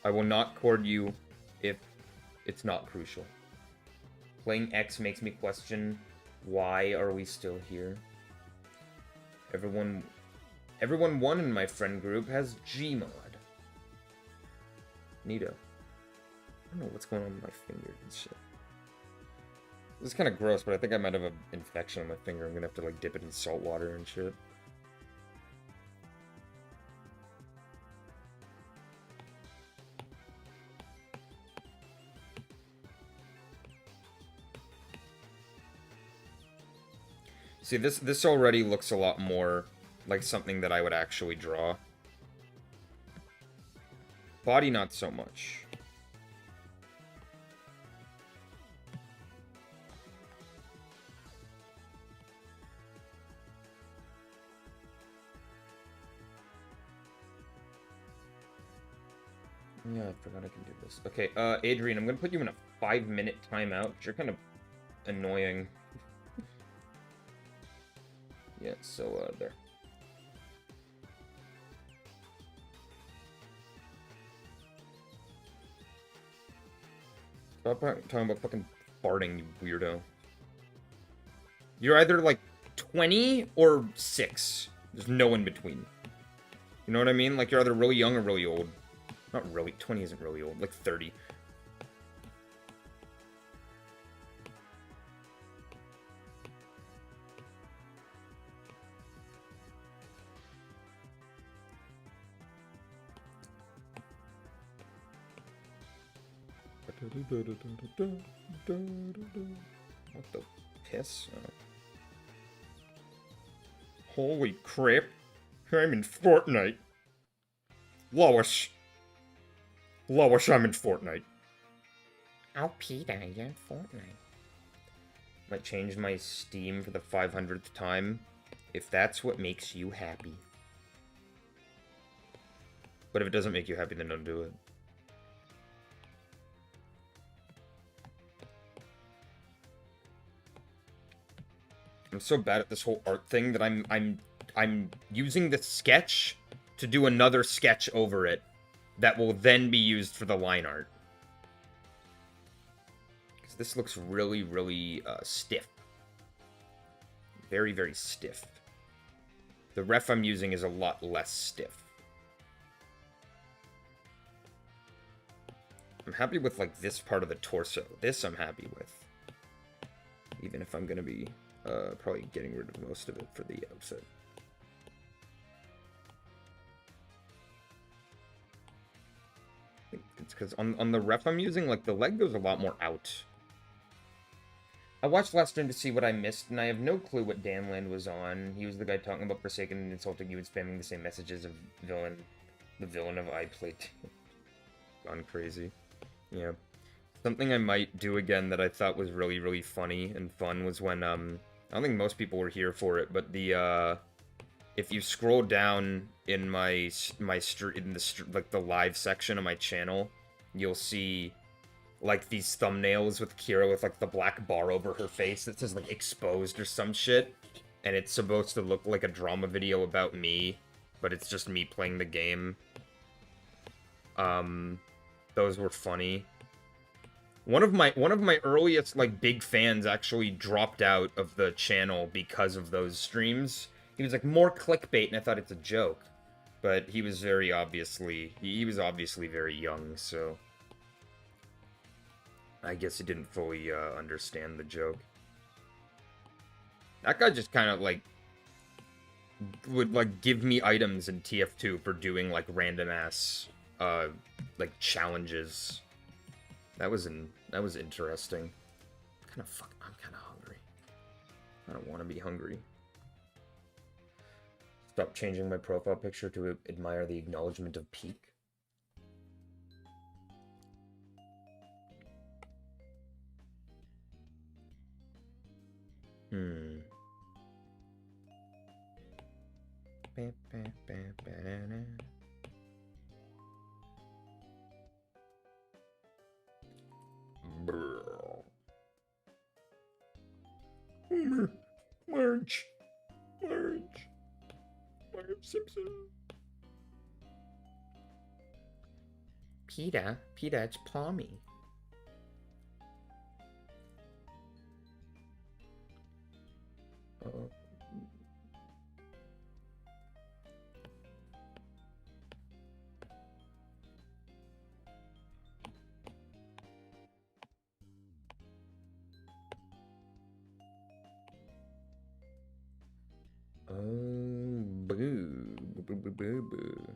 I will not cord you if it's not crucial. Playing X makes me question, why are we still here? Everyone won in my friend group has Gmod. Neato. I don't know what's going on with my finger and shit. This is kind of gross, but I think I might have an infection on my finger. I'm gonna have to like dip it in salt water and shit. See, this already looks a lot more like something that I would actually draw. Body, not so much. Yeah, I forgot I can do this. Okay, Adrian, I'm gonna put you in a 5-minute timeout. You're kind of annoying. Yeah, so, there. Stop talking about fucking farting, you weirdo. You're either, like, 20 or 6. There's no in between. You know what I mean? Like, you're either really young or really old. Not really. 20 isn't really old. Like 30. What the piss? Holy crap. I'm in Fortnite. Lois, I'm in Fortnite. Oh, Peter, you're in Fortnite. Might change my Steam for the 500th time, if that's what makes you happy. But if it doesn't make you happy, then don't do it. I'm so bad at this whole art thing that I'm using the sketch to do another sketch over it that will then be used for the line art. Because this looks really, really stiff. Very, very stiff. The ref I'm using is a lot less stiff. I'm happy with, like, this part of the torso. This I'm happy with. Even if I'm going to be probably getting rid of most of it for the outfit. It's because on the ref I'm using, like, the leg goes a lot more out. I watched last stream to see what I missed, and I have no clue what Danland was on. He was the guy talking about Forsaken and insulting you and spamming the same messages of the villain of I Played. Gone crazy. Yeah. Something I might do again that I thought was really, really funny and fun was when, I don't think most people were here for it, but the, if you scroll down in like the live section of my channel, you'll see like these thumbnails with Kira with like the black bar over her face that says like exposed or some shit, and it's supposed to look like a drama video about me, but it's just me playing the game. Those were funny. One of my earliest like big fans actually dropped out of the channel because of those streams. He was like, more clickbait, and I thought it's a joke. But he was very obviously very young, so I guess he didn't fully understand the joke. That guy just kind of like would like give me items in TF2 for doing like random ass like challenges. That was interesting. I'm kind of hungry. I don't want to be hungry. Stop changing my profile picture to admire the acknowledgement of peak. Marge Simpson. Peter, it's Plummy. Boo.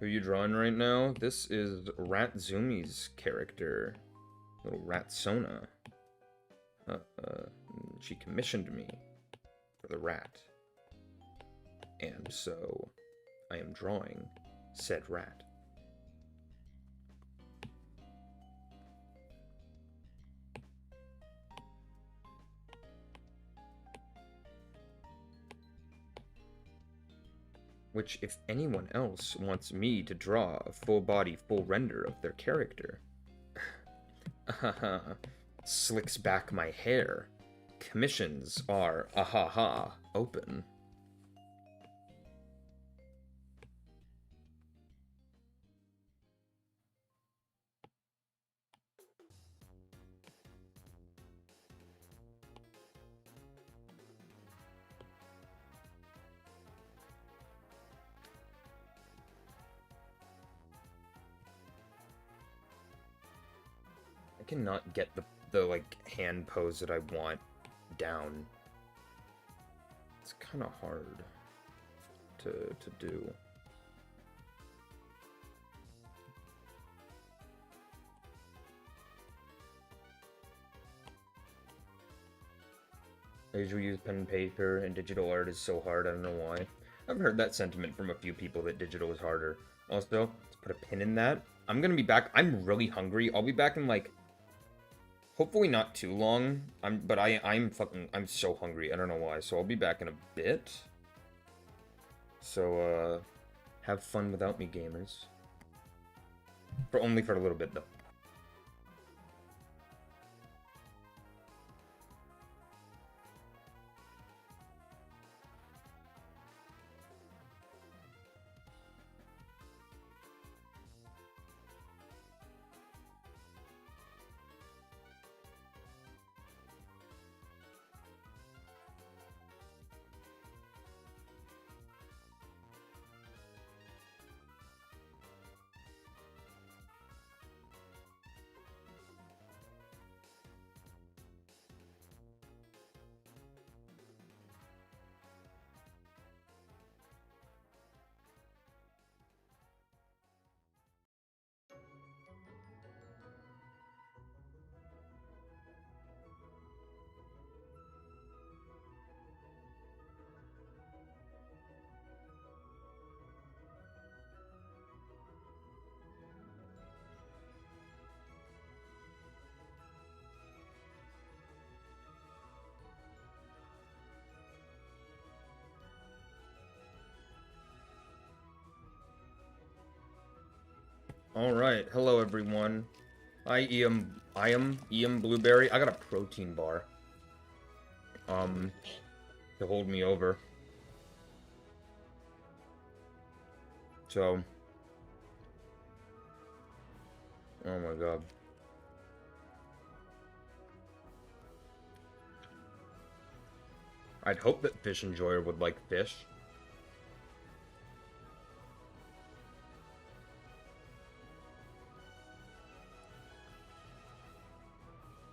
Who are you drawing right now? This is Ratzumi's character. Little Ratsona. She commissioned me for the rat. And so I am drawing said rat. Which, if anyone else wants me to draw a full body, full render of their character, slicks back my hair, commissions are, open. I cannot get the like hand pose that I want down. It's kind of hard to do. I usually use pen and paper, and digital art is so hard, I don't know why. I've heard that sentiment from a few people that digital is harder. Also, let's put a pin in that. I'm gonna be back. I'm really hungry. I'll be back in like hopefully not too long. I'm so hungry. I don't know why. So I'll be back in a bit. So have fun without me, gamers. Only for a little bit though. Alright, hello everyone. I am Iam Blueberry. I got a protein bar. To hold me over. So. Oh my god. I'd hope that Fish Enjoyer would like fish.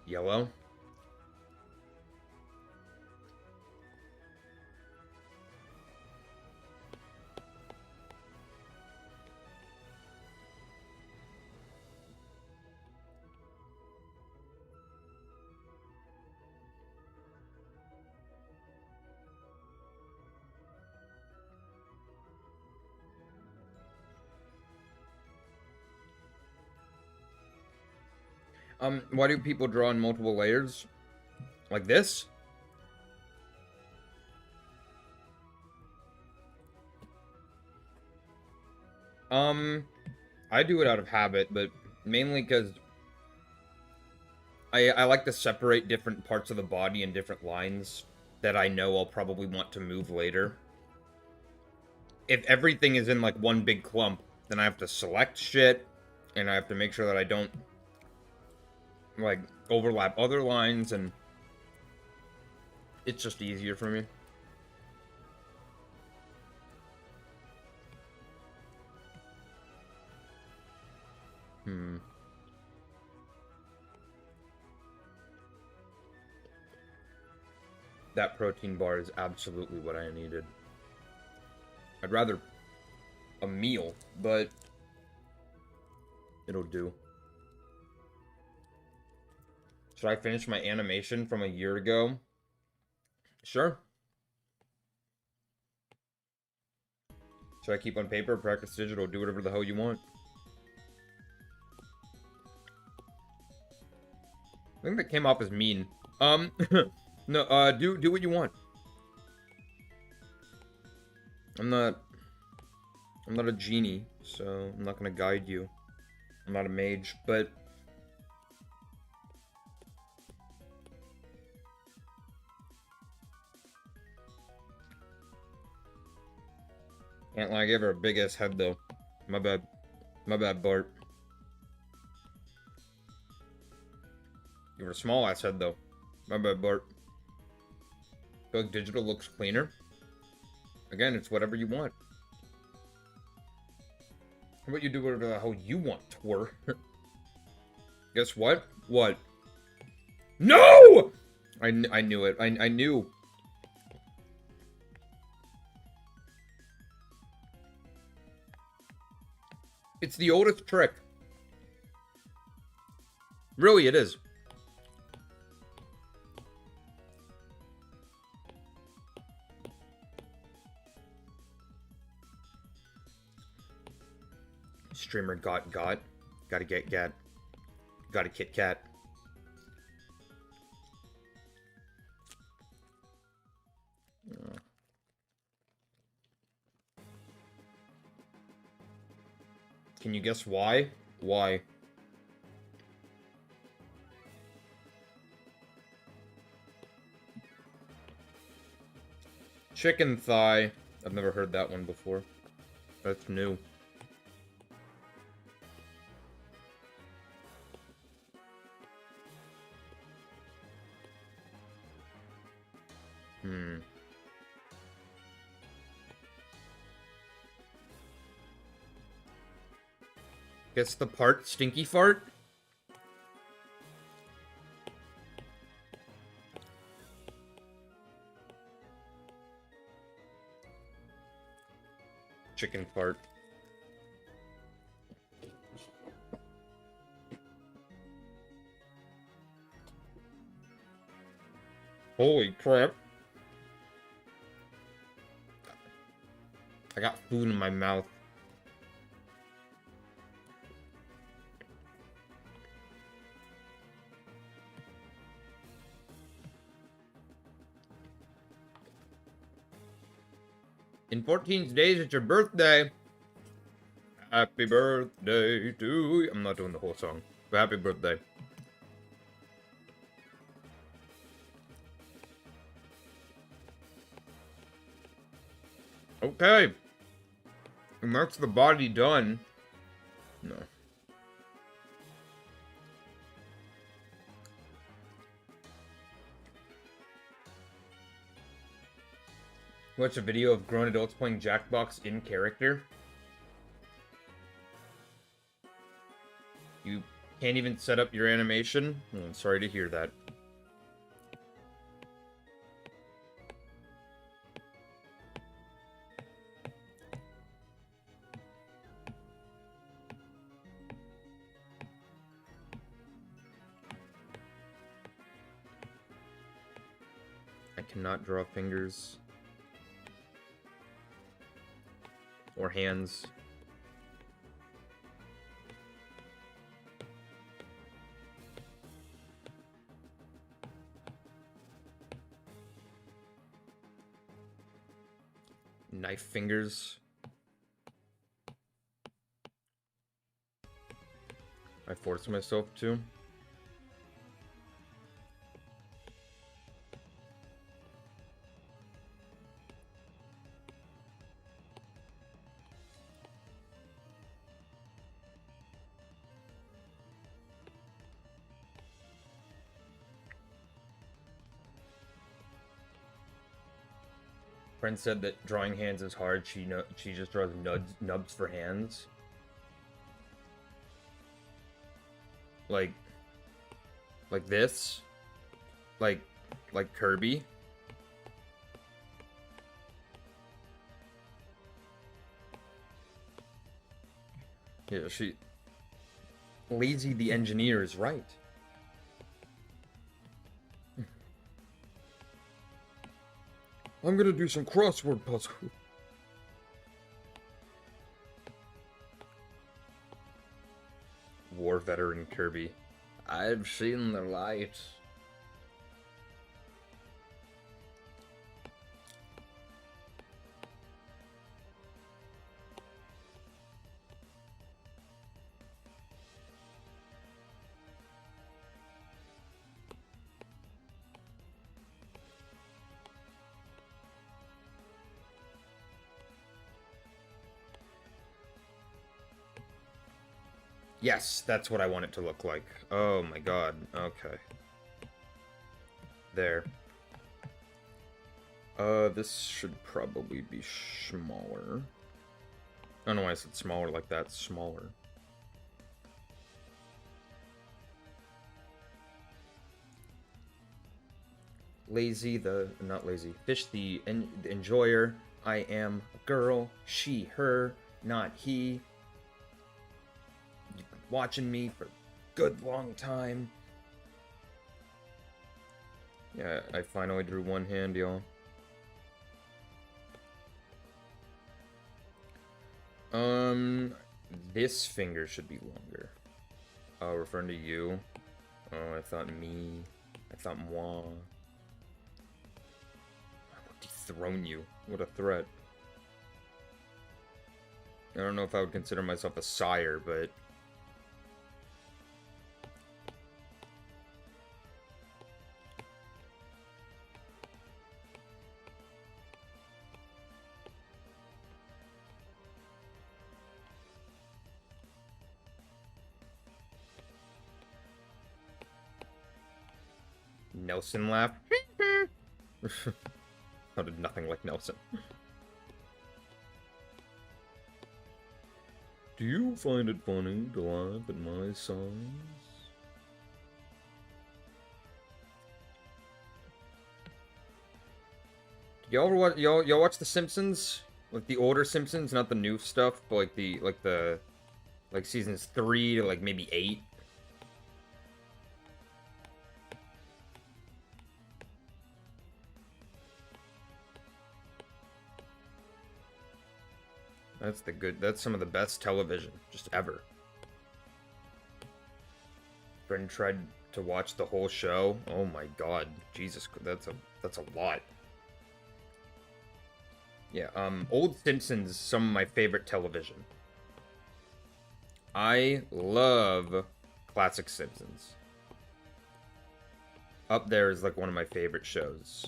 Yellow. Why do people draw in multiple layers? Like this? I do it out of habit, but mainly because I like to separate different parts of the body in different lines that I know I'll probably want to move later. If everything is in like one big clump, then I have to select shit, and I have to make sure that I don't like overlap other lines, and it's just easier for me. That protein bar is absolutely what I needed. I'd rather a meal, but it'll do. Should I finish my animation from a year ago? Sure. Should I keep on paper, practice digital, do whatever the hell you want? I think that came off as mean. No, do what you want. I'm not a genie, so I'm not gonna guide you. I'm not a mage, but can't lie, I gave her a big ass head though. My bad. My bad, Bart. Give her a small ass head though. My bad, Bart. I feel like digital looks cleaner. Again, it's whatever you want. How about you do whatever the hell you want, twer? Guess what? What? No! I knew it. I knew. It's the oldest trick. Really, it is. Streamer got. Gotta get gat. Gotta Kit Kat. Can you guess why? Why? Chicken thigh. I've never heard that one before. That's new. Guess the part stinky fart? Chicken fart. Holy crap. I got food in my mouth. In 14 days, it's your birthday. Happy birthday to you. I'm not doing the whole song, but happy birthday. Okay. And that's the body done. No. Watch a video of grown adults playing Jackbox in character. You can't even set up your animation? Oh, I'm sorry to hear that. I cannot draw fingers. Or hands. Knife fingers. I force myself to. Friend said that drawing hands is hard. She just draws nubs for hands. Like this. Like Kirby. Yeah, Lazy the engineer is right. I'm gonna do some crossword puzzle. War veteran Kirby. I've seen the light. Yes, that's what I want it to look like. Oh my god. Okay. There. This should probably be smaller. I don't know why I said smaller like that. Smaller. Lazy not lazy. Fish the enjoyer. I am a girl. She, her, not he. You've been watching me for a good long time. Yeah, I finally drew one hand, y'all. This finger should be longer. Oh, referring to you. Oh, I thought me. I thought moi. I would dethrone you. What a threat. I don't know if I would consider myself a sire, but... Nelson laughed. Sounded nothing like Nelson. Do you find it funny to laugh at my size? Y'all watch The Simpsons? Like the older Simpsons, not the new stuff, but like seasons 3 to like maybe 8. That's some of the best television, just ever. Friend tried to watch the whole show. Oh my god. Jesus, that's a lot. Yeah, old Simpsons is some of my favorite television. I love classic Simpsons. Up there is like one of my favorite shows.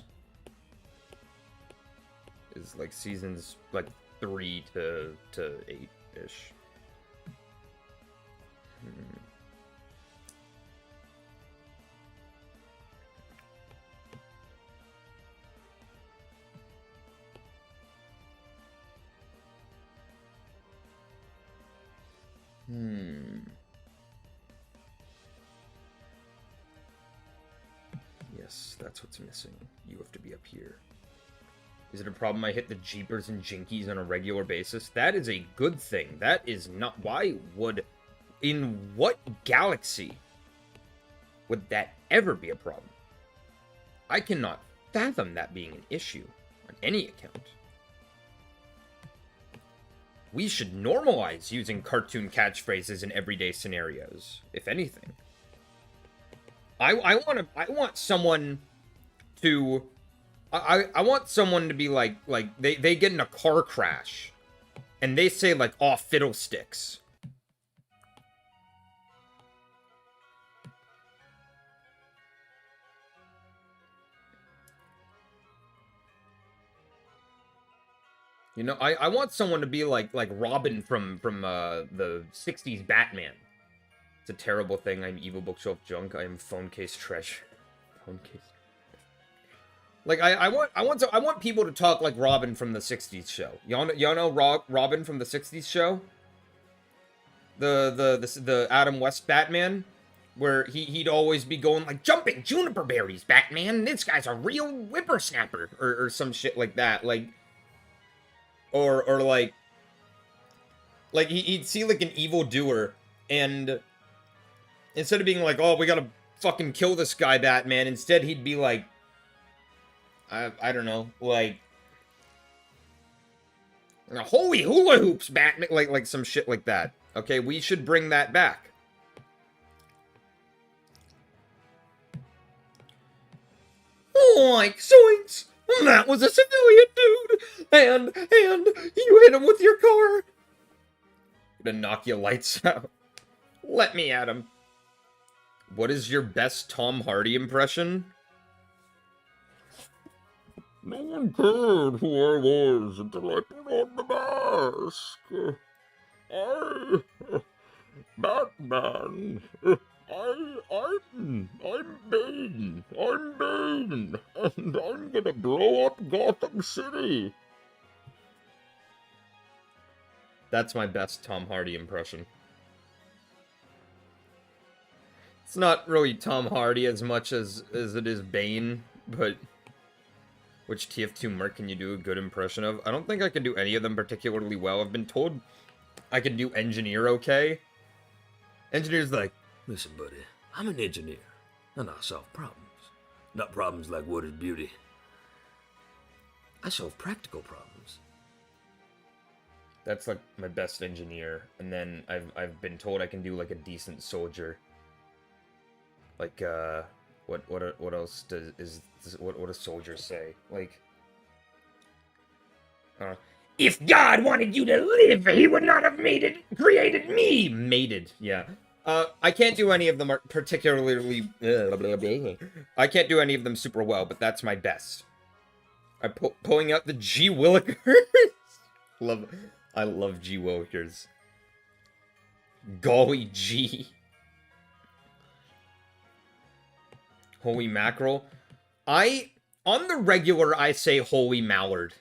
Is like seasons like 3 to 8-ish. Yes, that's what's missing. You have to be up here. Is it a problem I hit the Jeepers and Jinkies on a regular basis? That is a good thing. That is not... Why would... In what galaxy would that ever be a problem? I cannot fathom that being an issue on any account. We should normalize using cartoon catchphrases in everyday scenarios, if anything. I want someone to... I want someone to be like they get in a car crash and they say like, "Aw, fiddlesticks." You know, I want someone to be like Robin from the 60s Batman. It's a terrible thing. I'm evil bookshelf junk. I am phone case treasure. Phone case. Like I want people to talk like Robin from the 60s show. Y'all know Robin from the 60s show? The Adam West Batman, where he'd always be going like, "Jumping juniper berries, Batman. This guy's a real whippersnapper," or some shit like that. Like, or like he'd see like an evildoer, and instead of being like, "Oh, we gotta fucking kill this guy, Batman," instead he'd be like, I don't know, like, "Holy hula hoops, Batman," like some shit like that. Okay, we should bring that back. Like, zoinks! That was a civilian dude! And you hit him with your car! Gonna knock your lights out. Let me at him. What is your best Tom Hardy impression? No one cared who I was until I put on the mask. Batman. I'm Bane. I'm Bane. And I'm gonna blow up Gotham City. That's my best Tom Hardy impression. It's not really Tom Hardy as much as it is Bane, but... Which TF2 Merc can you do a good impression of? I don't think I can do any of them particularly well. I've been told I can do Engineer okay. Engineer's like, "Listen, buddy, I'm an engineer, and I solve problems. Not problems like What is Beauty. I solve practical problems." That's like my best engineer. And then I've been told I can do like a decent soldier. Like what else what do soldiers say? Like, "If God wanted you to live, he would not have created me." Mated, yeah. I can't do any of them particularly... I can't do any of them super well, but that's my best. I'm pulling out the G Willikers. I love G Willikers. Golly G. Holy mackerel. On the regular, I say Holy Mallard.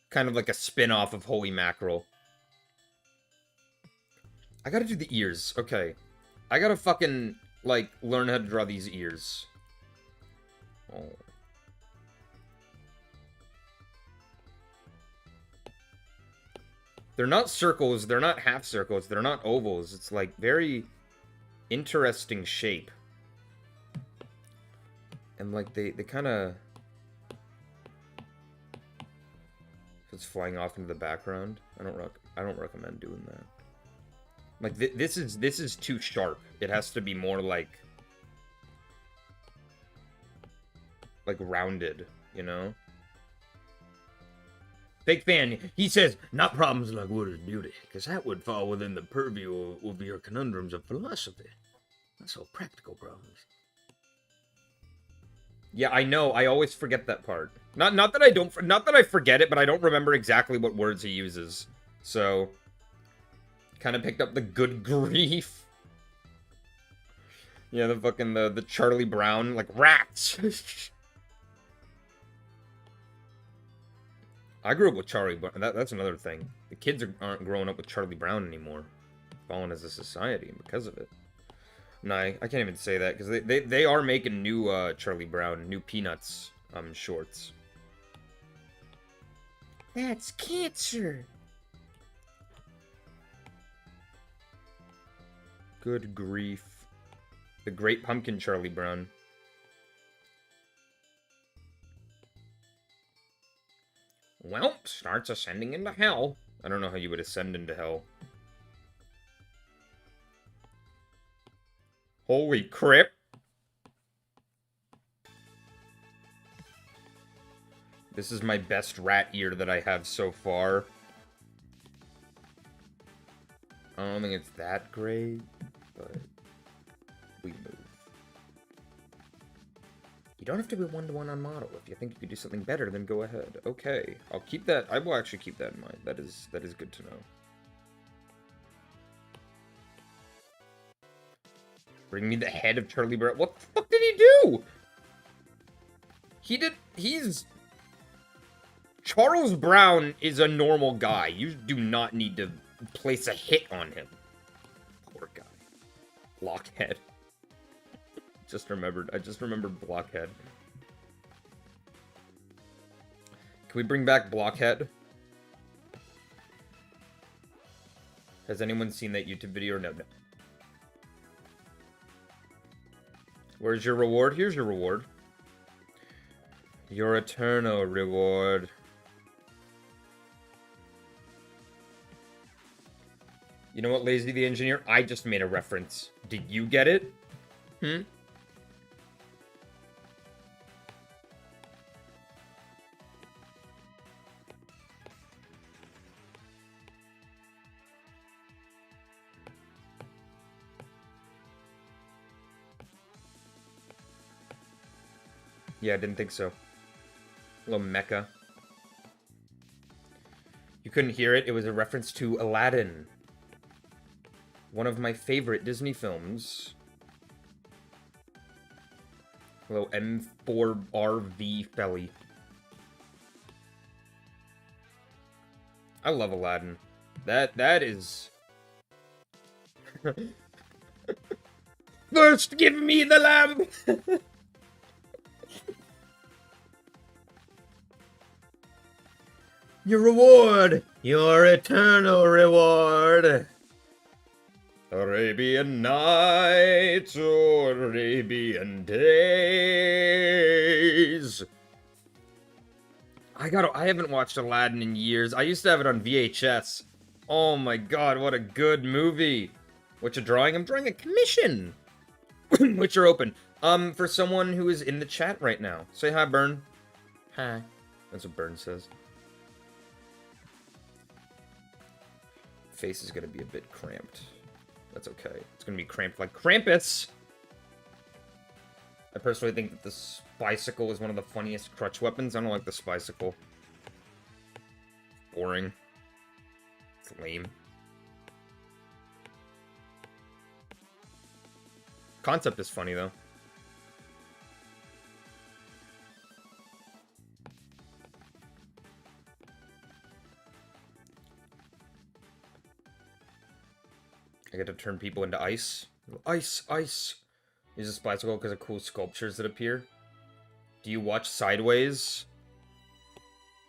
Kind of like a spin-off of Holy Mackerel. I gotta do the ears. Okay. I gotta fucking, like, learn how to draw these ears. Oh. They're not circles. They're not half circles. They're not ovals. It's, like, very interesting shape. And, like, they kind of... It's flying off into the background. I don't recommend doing that. Like, this is too sharp. It has to be more like rounded, you know? Fake fan. He says, not problems like what is beauty, because that would fall within the purview of your conundrums of philosophy. That's all practical problems. Yeah, I know. I always forget that part. Not that I forget it, but I don't remember exactly what words he uses. So, kind of picked up the good grief. Yeah, the fucking the Charlie Brown, like rats. I grew up with Charlie Brown. That's another thing. The kids aren't growing up with Charlie Brown anymore. Falling as a society because of it. No, I can't even say that, because they are making new Charlie Brown, new Peanuts shorts. That's cancer. Good grief. The Great Pumpkin Charlie Brown. Well, starts ascending into hell. I don't know how you would ascend into hell. Holy crap. This is my best rat ear that I have so far. I don't think it's that great, but we move. You don't have to be one-to-one on model. If you think you could do something better, then go ahead. Okay, I'll keep that. I will actually keep that in mind. That is good to know. Bring me the head of Charlie Brown. What the fuck did he do? He's... Charles Brown is a normal guy. You do not need to place a hit on him. Poor guy. Blockhead. I just remembered Blockhead. Can we bring back Blockhead? Has anyone seen that YouTube video or no? No. Where's your reward? Here's your reward. Your eternal reward. You know what, Lazy the Engineer? I just made a reference. Did you get it? Hmm? Yeah, I didn't think so. A little mecha. You couldn't hear it? It was a reference to Aladdin. One of my favorite Disney films. Hello, M4RV Felly. I love Aladdin. That is... First, give me the lamp! Your reward! Your eternal reward! Arabian Nights or Arabian Days. I haven't watched Aladdin in years. I used to have it on VHS. Oh my god, what a good movie. What you drawing? I'm drawing a commission. Which are open. For someone who is in the chat right now. Say hi, Burn. Hi. That's what Burn says. Face is gonna be a bit cramped. That's okay. It's gonna be cramped like Krampus! I personally think that the Spicicle is one of the funniest crutch weapons. I don't like the Spicicle. Boring. It's lame. Concept is funny, though. I get to turn people into ice. Ice, ice. Use a Spicicle because of cool sculptures that appear. Do you watch Sideways?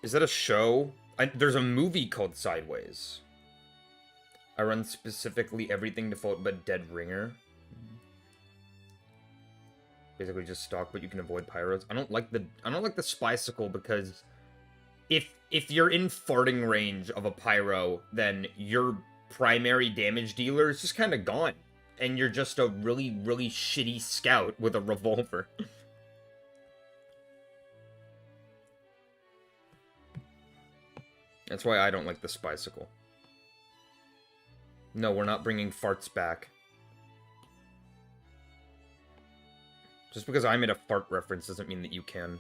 Is that a show? There's a movie called Sideways. I run specifically everything default but Dead Ringer. Basically just stock, but you can avoid pyros. I don't like the Spicicle because if you're in farting range of a pyro, then your primary damage dealer is just kind of gone. And you're just a really, really shitty scout with a revolver. That's why I don't like the Spicicle. No, we're not bringing farts back. Just because I made a fart reference doesn't mean that you can.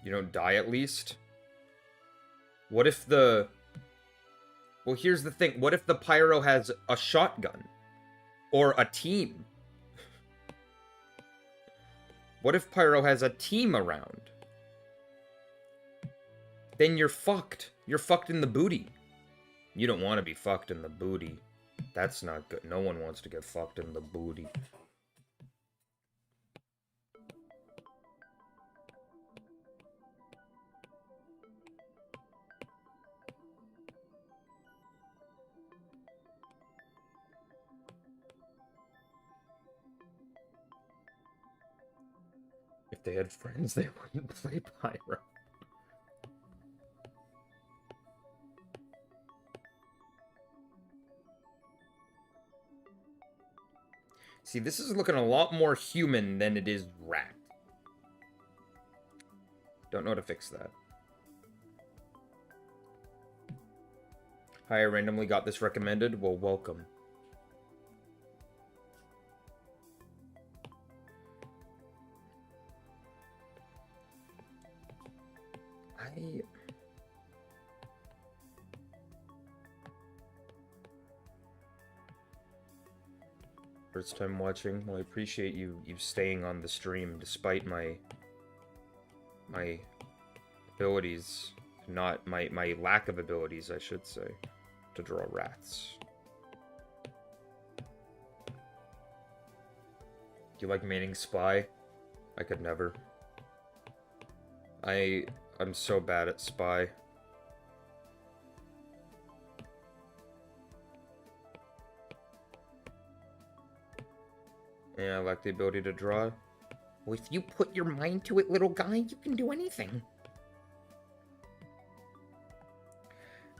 You don't die at least? What if the... Well, here's the thing. What if the Pyro has a shotgun? Or a team? What if Pyro has a team around? Then you're fucked. You're fucked in the booty. You don't want to be fucked in the booty. That's not good. No one wants to get fucked in the booty. If they had friends, they wouldn't play Pyro. See, this is looking a lot more human than it is rat. Don't know how to fix that. Hi, I randomly got this recommended. Well, welcome. First time watching. Well, I appreciate you staying on the stream despite my abilities, not my lack of abilities, I should say, to draw rats. Do you like maining Spy? I could never. I'm so bad at Spy. Yeah, I like the ability to draw. Well, if you put your mind to it, little guy, you can do anything.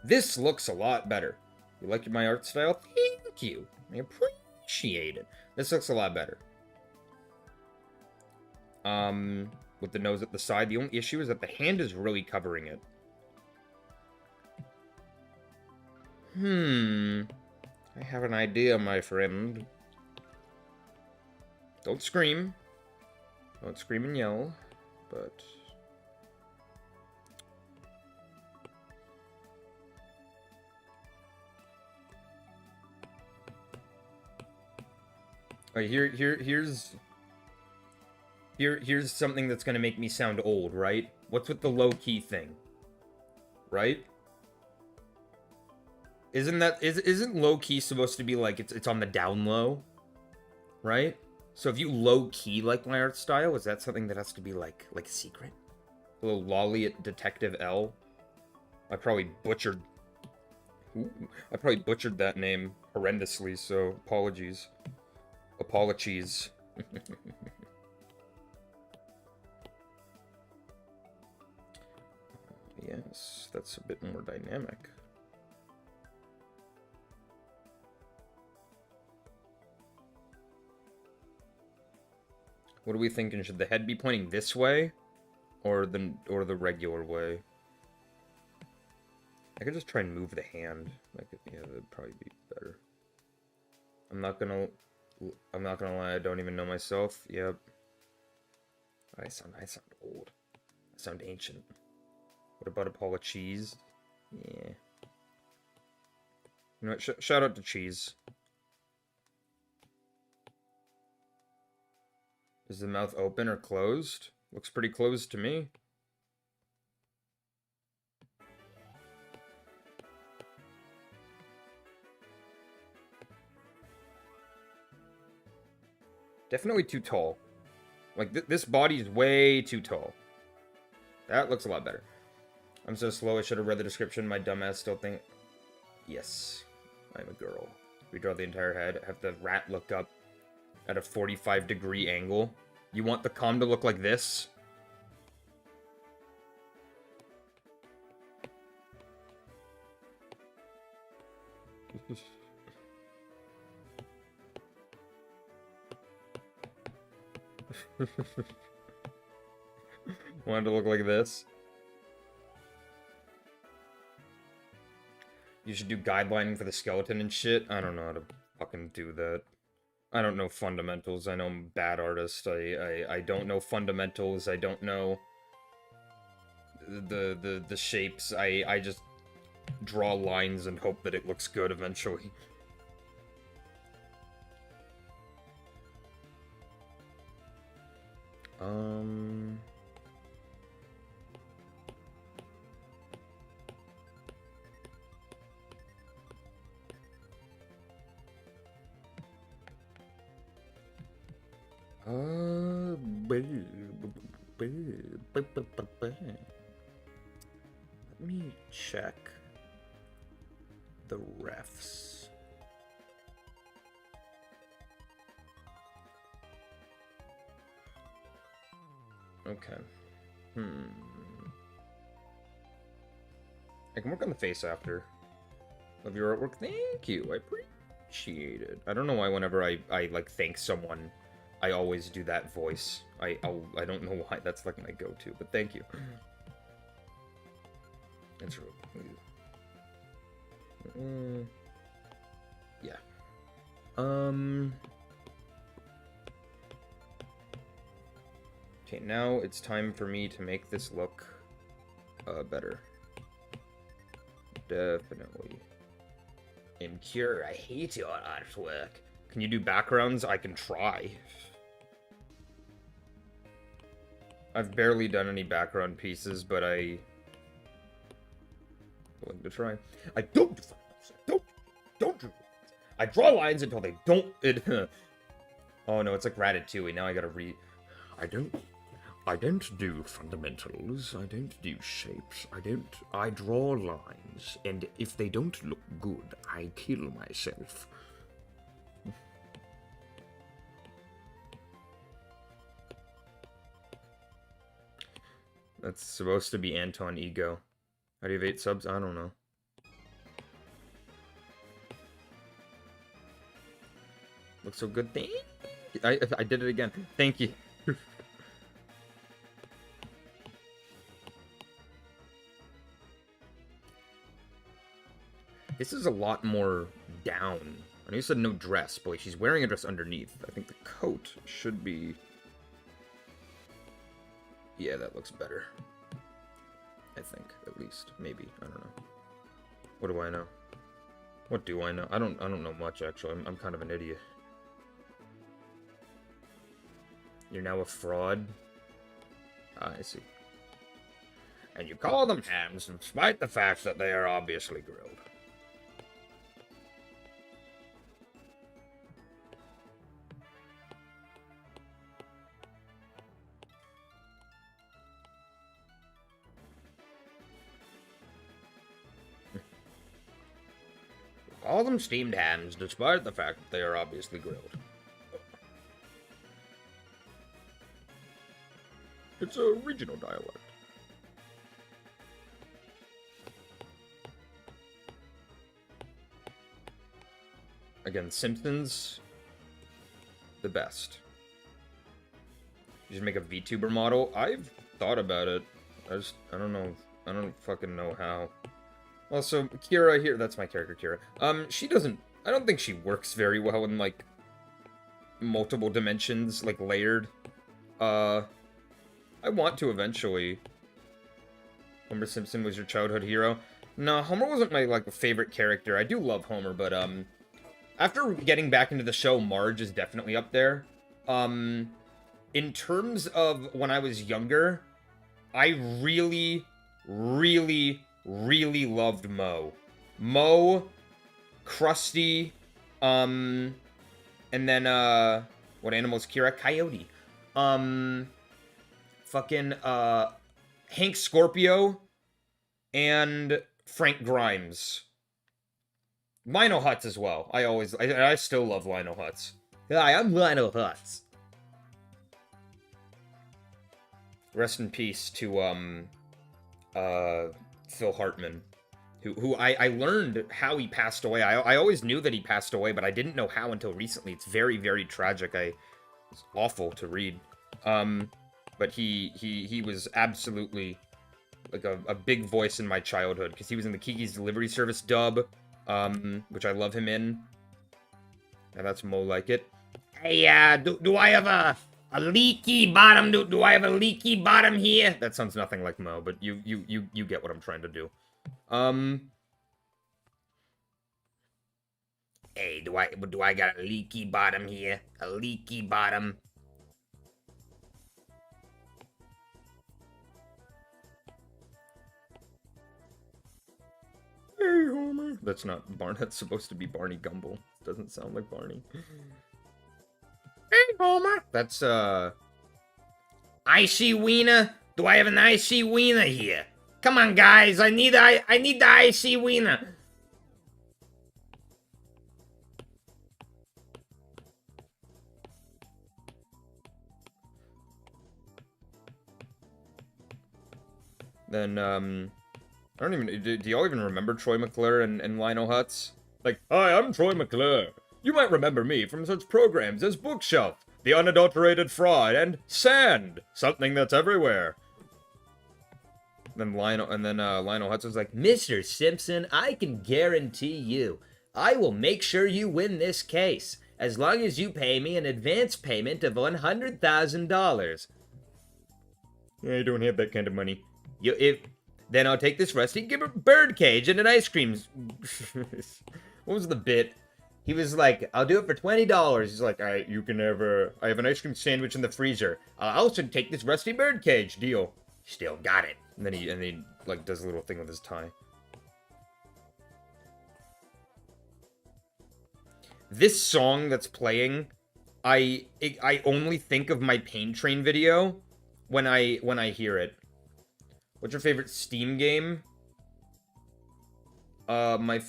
This looks a lot better. You like my art style? Thank you. I appreciate it. This looks a lot better. With the nose at the side. The only issue is that the hand is really covering it. I have an idea, my friend. Don't scream. Don't scream and yell, but... Alright, here's something that's gonna make me sound old, right? What's with the low-key thing? Right? Isn't low-key supposed to be like it's on the down low? Right? So if you low-key like my art style, is that something that has to be like a secret? A little lolly at Detective L? I probably butchered that name horrendously, so apologies. Apologies. Yes, that's a bit more dynamic. What are we thinking? Should the head be pointing this way? Or the regular way? I could just try and move the hand. Yeah, that'd probably be better. I'm not gonna lie, I don't even know myself. Yep. I sound old. I sound ancient. What about Apollo Cheese? Yeah. You know what? Shout out to Cheese. Is the mouth open or closed? Looks pretty closed to me. Definitely too tall. Like, this body's way too tall. That looks a lot better. I'm so slow, I should have read the description. My dumbass still think... Yes, I'm a girl. Redraw the entire head. Have the rat look up at a 45-degree angle. You want the comm to look like this? Want it to look like this? You should do guidelining for the skeleton and shit. I don't know how to fucking do that. I don't know fundamentals. I know I'm a bad artist. I don't know fundamentals. I don't know the shapes. I just draw lines and hope that it looks good eventually. Let me check the refs. Okay. I can work on the face after. Love your artwork. Thank you. I appreciate it. I don't know why whenever I like thank someone, I always do that voice. I don't know why that's like my go-to, but thank you. That's really yeah. Okay, now it's time for me to make this look better. Definitely. Impure, I hate your artwork. Can you do backgrounds? I can try. I've barely done any background pieces, but I'm willing to try. I don't do I draw lines until they don't. Oh no, it's like Ratatouille. Now I gotta read. I don't do fundamentals. I don't do shapes. I draw lines, and if they don't look good, I kill myself. That's supposed to be Anton Ego. How do you have 8 subs? I don't know. Looks so good. Thank you. I did it again. Thank you. This is a lot more down. I know you said no dress, but like she's wearing a dress underneath. I think the coat should be... Yeah, that looks better. I think, at least. Maybe. I don't know. What do I know? What do I know? I don't know much, actually. I'm kind of an idiot. You're now a fraud? Ah, I see. And you call them hams, despite the fact that they are obviously grilled. Call them steamed hams, despite the fact that they are obviously grilled. It's a regional dialect. Again, Simpsons, the best. You should make a VTuber model. I've thought about it. I don't know. I don't fucking know how. Also, Kira here, that's my character, Kira. She doesn't, I don't think she works very well in, like, multiple dimensions, like, layered. I want to eventually. Homer Simpson was your childhood hero? No, Homer wasn't my, like, favorite character. I do love Homer, but, after getting back into the show, Marge is definitely up there. In terms of when I was younger, I really loved Moe. Moe, Krusty, and then, what animal's Kira? Coyote. Fucking, Hank Scorpio, and Frank Grimes. Lionel Hutz as well. I still love Lionel Hutz. Hi, I'm Lionel Hutz. Rest in peace to, Phil Hartman, who I learned how he passed away. I always knew that he passed away, but I didn't know how until recently. It's very, very tragic. It's awful to read. but he was absolutely like a big voice in my childhood because he was in the Kiki's Delivery Service dub, which I love him in. And that's Mo Like It. Hey, do I have a leaky bottom? Do I have a leaky bottom here? That sounds nothing like Mo, but you get what I'm trying to do. Hey, do I got a leaky bottom here? A leaky bottom. Hey, Homer. That's not Barney. That's supposed to be Barney Gumble. Doesn't sound like Barney. Hey, Homer. That's, Icy Wiener? Do I have an Icy Wiener here? Come on, guys. I need the Icy Wiener. Then, I don't even... Do y'all even remember Troy McClure and Lionel Hutz? Like, hi, I'm Troy McClure. You might remember me from such programs as Bookshelf, The Unadulterated Fraud, and Sand, Something That's Everywhere. Then Lionel Hutz was like, Mr. Simpson, I can guarantee you, I will make sure you win this case, as long as you pay me an advance payment of $100,000. I don't have that kind of money. Then I'll take this rusty bird cage and an ice cream. What was the bit? He was like, I'll do it for $20. He's like, all right, you can have I have an ice cream sandwich in the freezer. I'll also take this rusty bird cage. Deal. Still got it. And then he like does a little thing with his tie. This song that's playing, I only think of my Pain Train video when I hear it. What's your favorite Steam game? My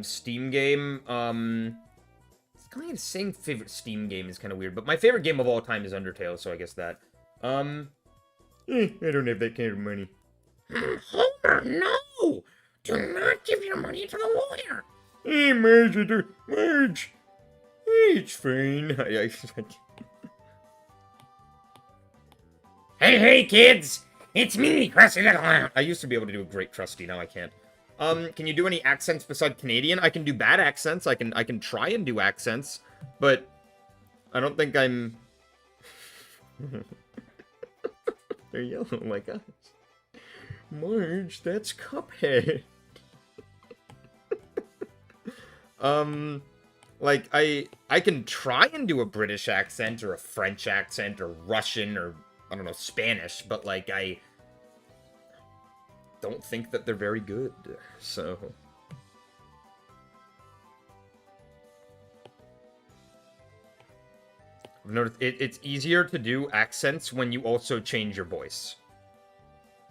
Steam game, it's kind of saying favorite Steam game is kind of weird, but my favorite game of all time is Undertale, so I guess that. I don't have that kind of money. Homer, no! Do not give your money to the lawyer! Hey, Marge, it's fine. Hey, kids! It's me, Krusty the Clown! I used to be able to do a great Krusty, now I can't. Can you do any accents besides Canadian? I can do bad accents, I can try and do accents, but I don't think I'm... They're yellow like us. Marge, that's Cuphead. Like, I can try and do a British accent, or a French accent, or Russian, or, I don't know, Spanish, but, like, I don't think that they're very good, so... I've noticed it's easier to do accents when you also change your voice.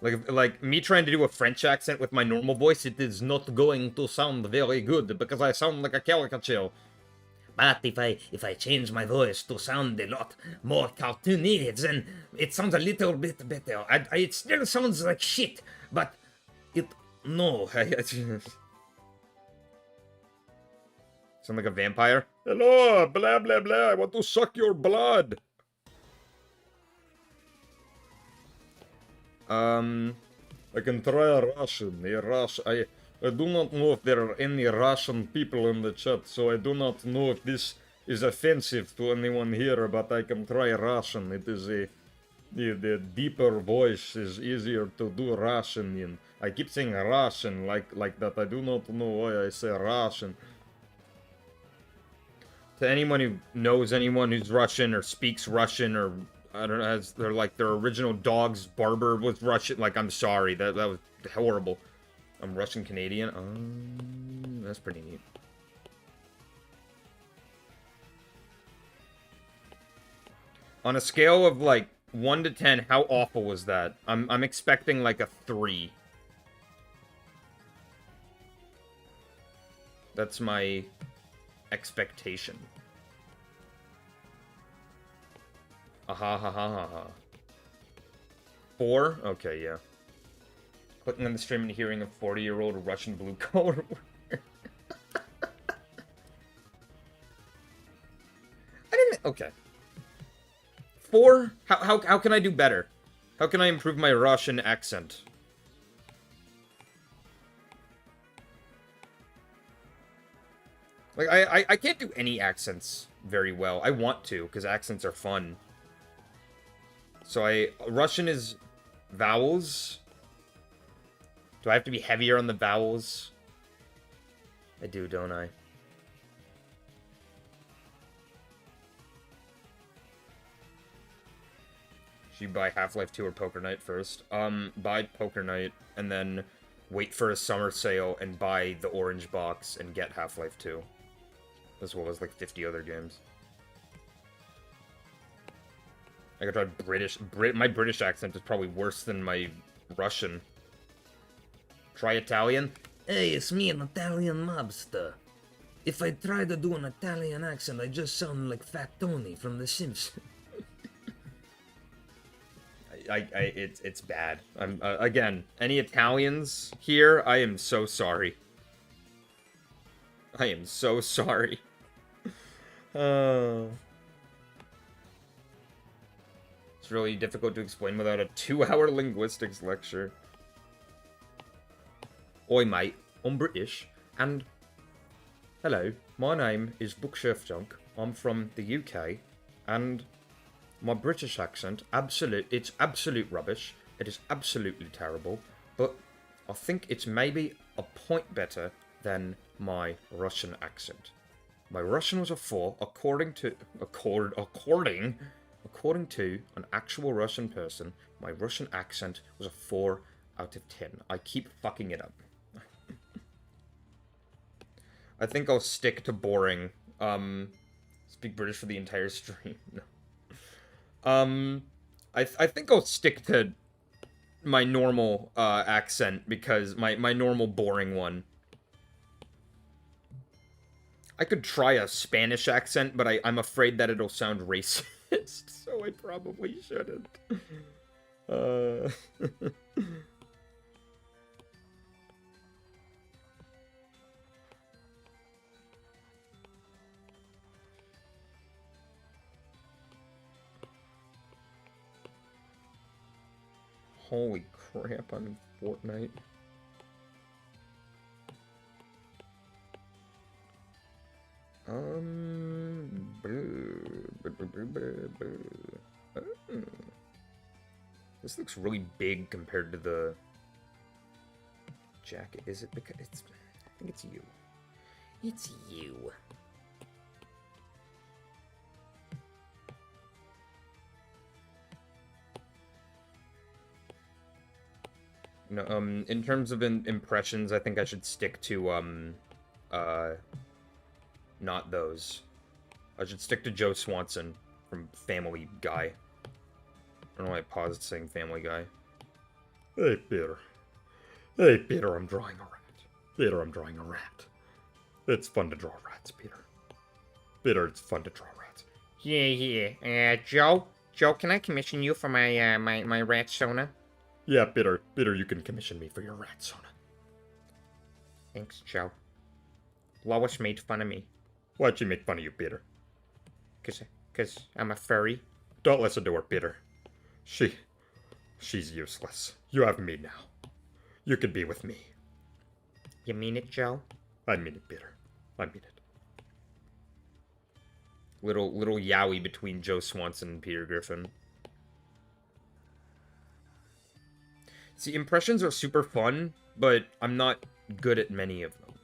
Like, me trying to do a French accent with my normal voice, it is not going to sound very good, because I sound like a caricature. But if I change my voice to sound a lot more cartoony, then it sounds a little bit better. It still sounds like shit, but no. Sound like a vampire? Hello, blah, blah, blah, I want to suck your blood. I can try Russian. I do not know if there are any Russian people in the chat, so I do not know if this is offensive to anyone here, but I can try Russian. It is the deeper voice is easier to do Russian in. I keep saying Russian like that. I do not know why I say Russian. To anyone who knows anyone who's Russian or speaks Russian, or I don't know, has their original dog's barber was Russian, like, I'm sorry, that was horrible. I'm Russian Canadian. That's pretty neat. On a scale of like 1 to 10, how awful was that? I'm expecting like a 3. That's my expectation. Aha ha ha ha ha. 4? Okay, yeah. Clicking on the stream and hearing a 40-year-old Russian blue-collar worker. I didn't... Okay. 4? How can I do better? How can I improve my Russian accent? Like, I can't do any accents very well. I want to, because accents are fun. So Russian is vowels. Do I have to be heavier on the vowels? I do, don't I? Should you buy Half-Life 2 or Poker Night first? Buy Poker Night, and then wait for a summer sale and buy the orange box and get Half-Life 2. As well as, like, 50 other games. I could try my British accent is probably worse than my Russian. Try Italian? Hey, it's me, an Italian mobster. If I try to do an Italian accent, I just sound like Fat Tony from The Simpsons. It's bad. I'm again, any Italians here? I am so sorry. I am so sorry. It's really difficult to explain without a 2-hour linguistics lecture. Oi, mate. I'm British, and hello. My name is Bookshelf Junk. I'm from the UK, and my British accent, it's absolute rubbish. It is absolutely terrible, but I think it's maybe a point better than my Russian accent. My Russian was a 4, according to an actual Russian person. My Russian accent was a 4 out of 10. I keep fucking it up. I think I'll stick to boring. Speak British for the entire stream. No. I think I'll stick to my normal accent because my normal boring one. I could try a Spanish accent, but I'm afraid that it'll sound racist, so I probably shouldn't. Holy crap, I'm in Fortnite. This looks really big compared to the jacket. Is it because it's... I think it's you. It's you. No, in terms of impressions, I think I should stick to, not those. I should stick to Joe Swanson from Family Guy. I don't know why I paused saying Family Guy. Hey, Peter. Hey, Peter, I'm drawing a rat. Peter, I'm drawing a rat. It's fun to draw rats, Peter. Peter, it's fun to draw rats. Yeah. Joe? Joe, can I commission you for my, my rat sona? Yeah, Peter, you can commission me for your rat sona. Thanks, Joe. Lois made fun of me. Why'd she make fun of you, Peter? Cause I'm a furry. Don't listen to her, Peter. She's useless. You have me now. You can be with me. You mean it, Joe? I mean it, Peter. I mean it. Little yowie between Joe Swanson and Peter Griffin. See, impressions are super fun, but I'm not good at many of them.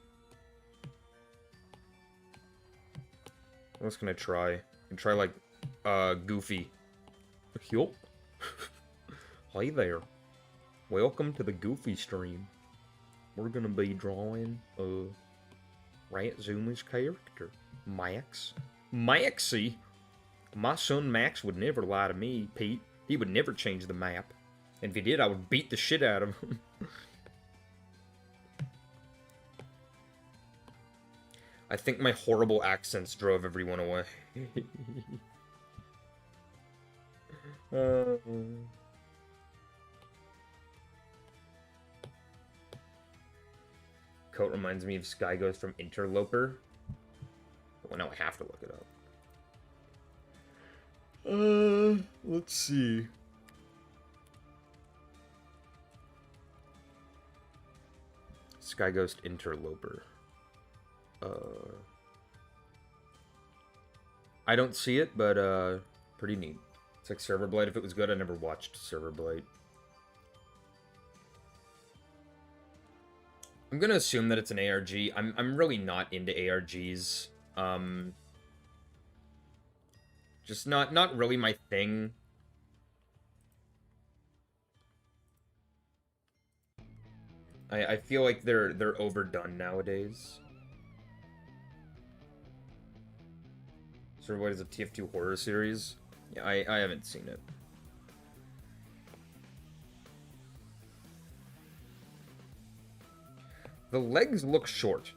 What else can I try? I can try, like, Goofy. Yup. Hi there. Welcome to the Goofy stream. We're gonna be drawing, Rat Zuma's character. Max. Maxie? My son Max would never lie to me, Pete. He would never change the map. And if he did, I would beat the shit out of him. I think my horrible accents drove everyone away. Coat reminds me of Sky Ghost from Interloper. Well, now I have to look it up. Let's see. Sky Ghost Interloper. I don't see it, but pretty neat. It's like Server Blight. If it was good, I never watched Server Blight. I'm gonna assume that it's an ARG. I'm really not into ARGs. Just not really my thing. I feel like they're overdone nowadays. So what is a TF2 horror series? Yeah, I haven't seen it. The legs look short.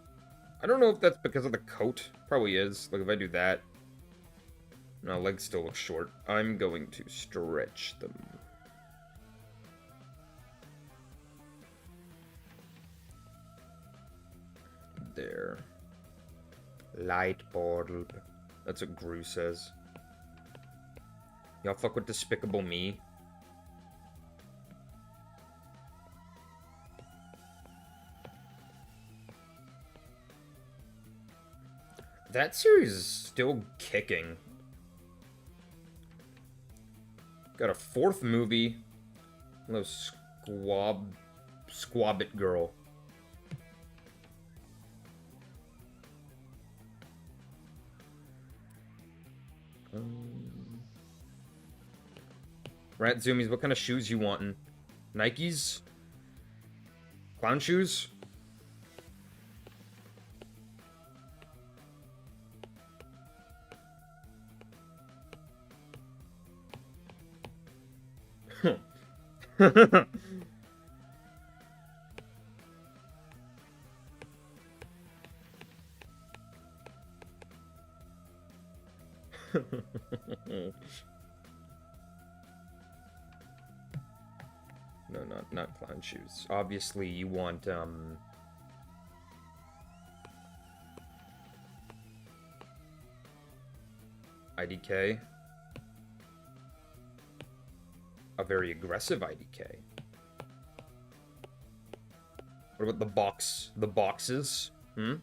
I don't know if that's because of the coat. Probably is. Like if I do that. No, legs still look short. I'm going to stretch them. There. Light bulb. That's what Gru says. Y'all fuck with Despicable Me? That series is still kicking. Got a 4th movie. Little Squabbit girl. Rat Zoomies, what kind of shoes you wantin'? Nikes? Clown shoes? No, not clown shoes. Obviously, you want, IDK. A very aggressive IDK. What about the boxes? Hmm?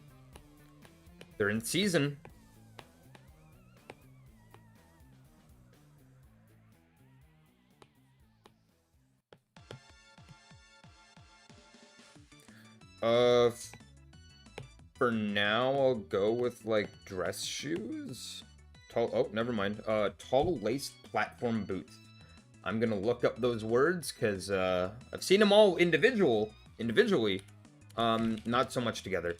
They're in season. For now, I'll go with, like, dress shoes? Oh, never mind. Tall laced platform boots. I'm gonna look up those words, because, I've seen them all individually. Not so much together.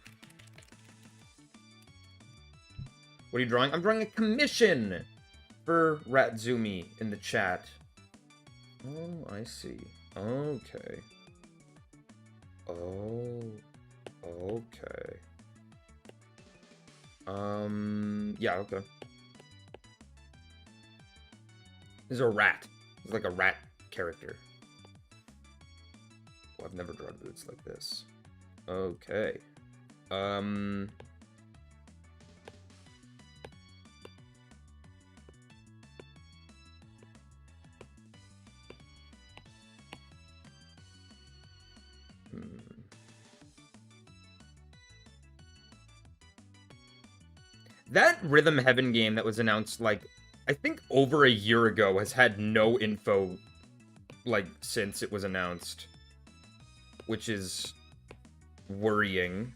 What are you drawing? I'm drawing a commission for Ratzumi in the chat. Oh, I see. Okay. Oh, okay. Yeah, okay. This is a rat. It's like a rat character. Oh, I've never drawn boots like this. Okay. That Rhythm Heaven game that was announced, like, I think over a year ago has had no info, like, since it was announced. Which is worrying.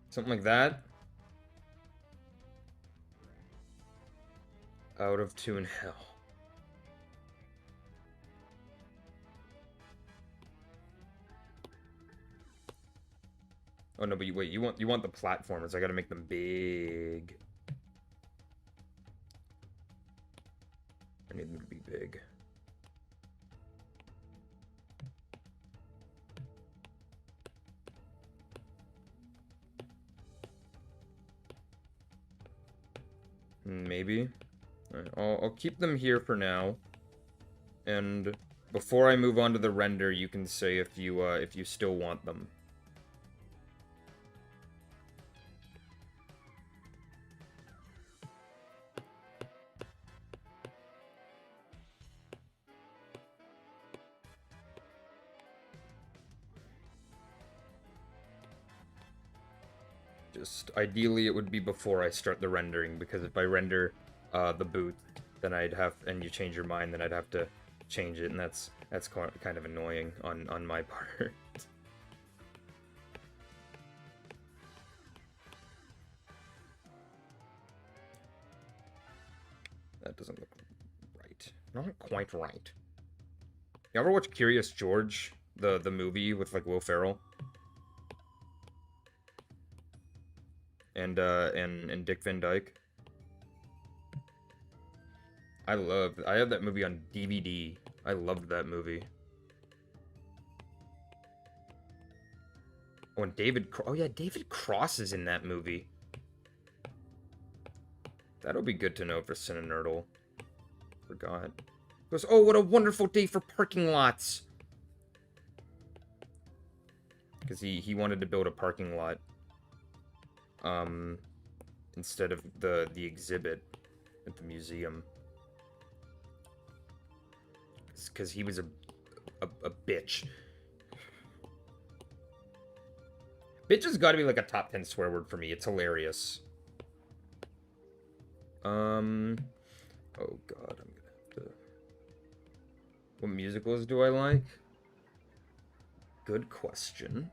Something like that. Out of Tune Hell. Oh no, but wait, you want the platformers. I gotta make them big. I need them to be big. Maybe. Alright, I'll keep them here for now. And before I move on to the render, you can say if you still want them. Just ideally it would be before I start the rendering, because if I render the boot, then I'd have, and you change your mind, then I'd have to change it, and that's kind of annoying on my part. That doesn't look right. Not quite right. You ever watch Curious George, the movie with like Will Ferrell? And Dick Van Dyke. I have that movie on DVD. I loved that movie. Oh, and David Cross is in that movie. That'll be good to know for Cinenerdle. Forgot. Goes, oh, what a wonderful day for parking lots. Because he wanted to build a parking lot. Instead of the exhibit at the museum. Because he was a bitch. Bitch has got to be like a top 10 swear word for me. It's hilarious. Oh god, I'm gonna have to... What musicals do I like? Good question.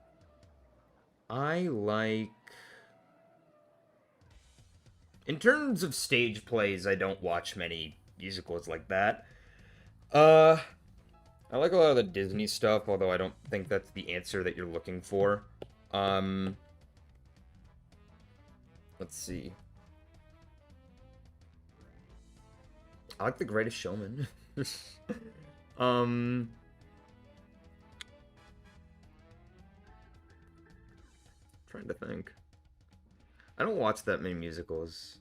I like... In terms of stage plays, I don't watch many musicals like that. I like a lot of the Disney stuff, although I don't think that's the answer that you're looking for. Let's see. I like The Greatest Showman. Trying to think. I don't watch that many musicals,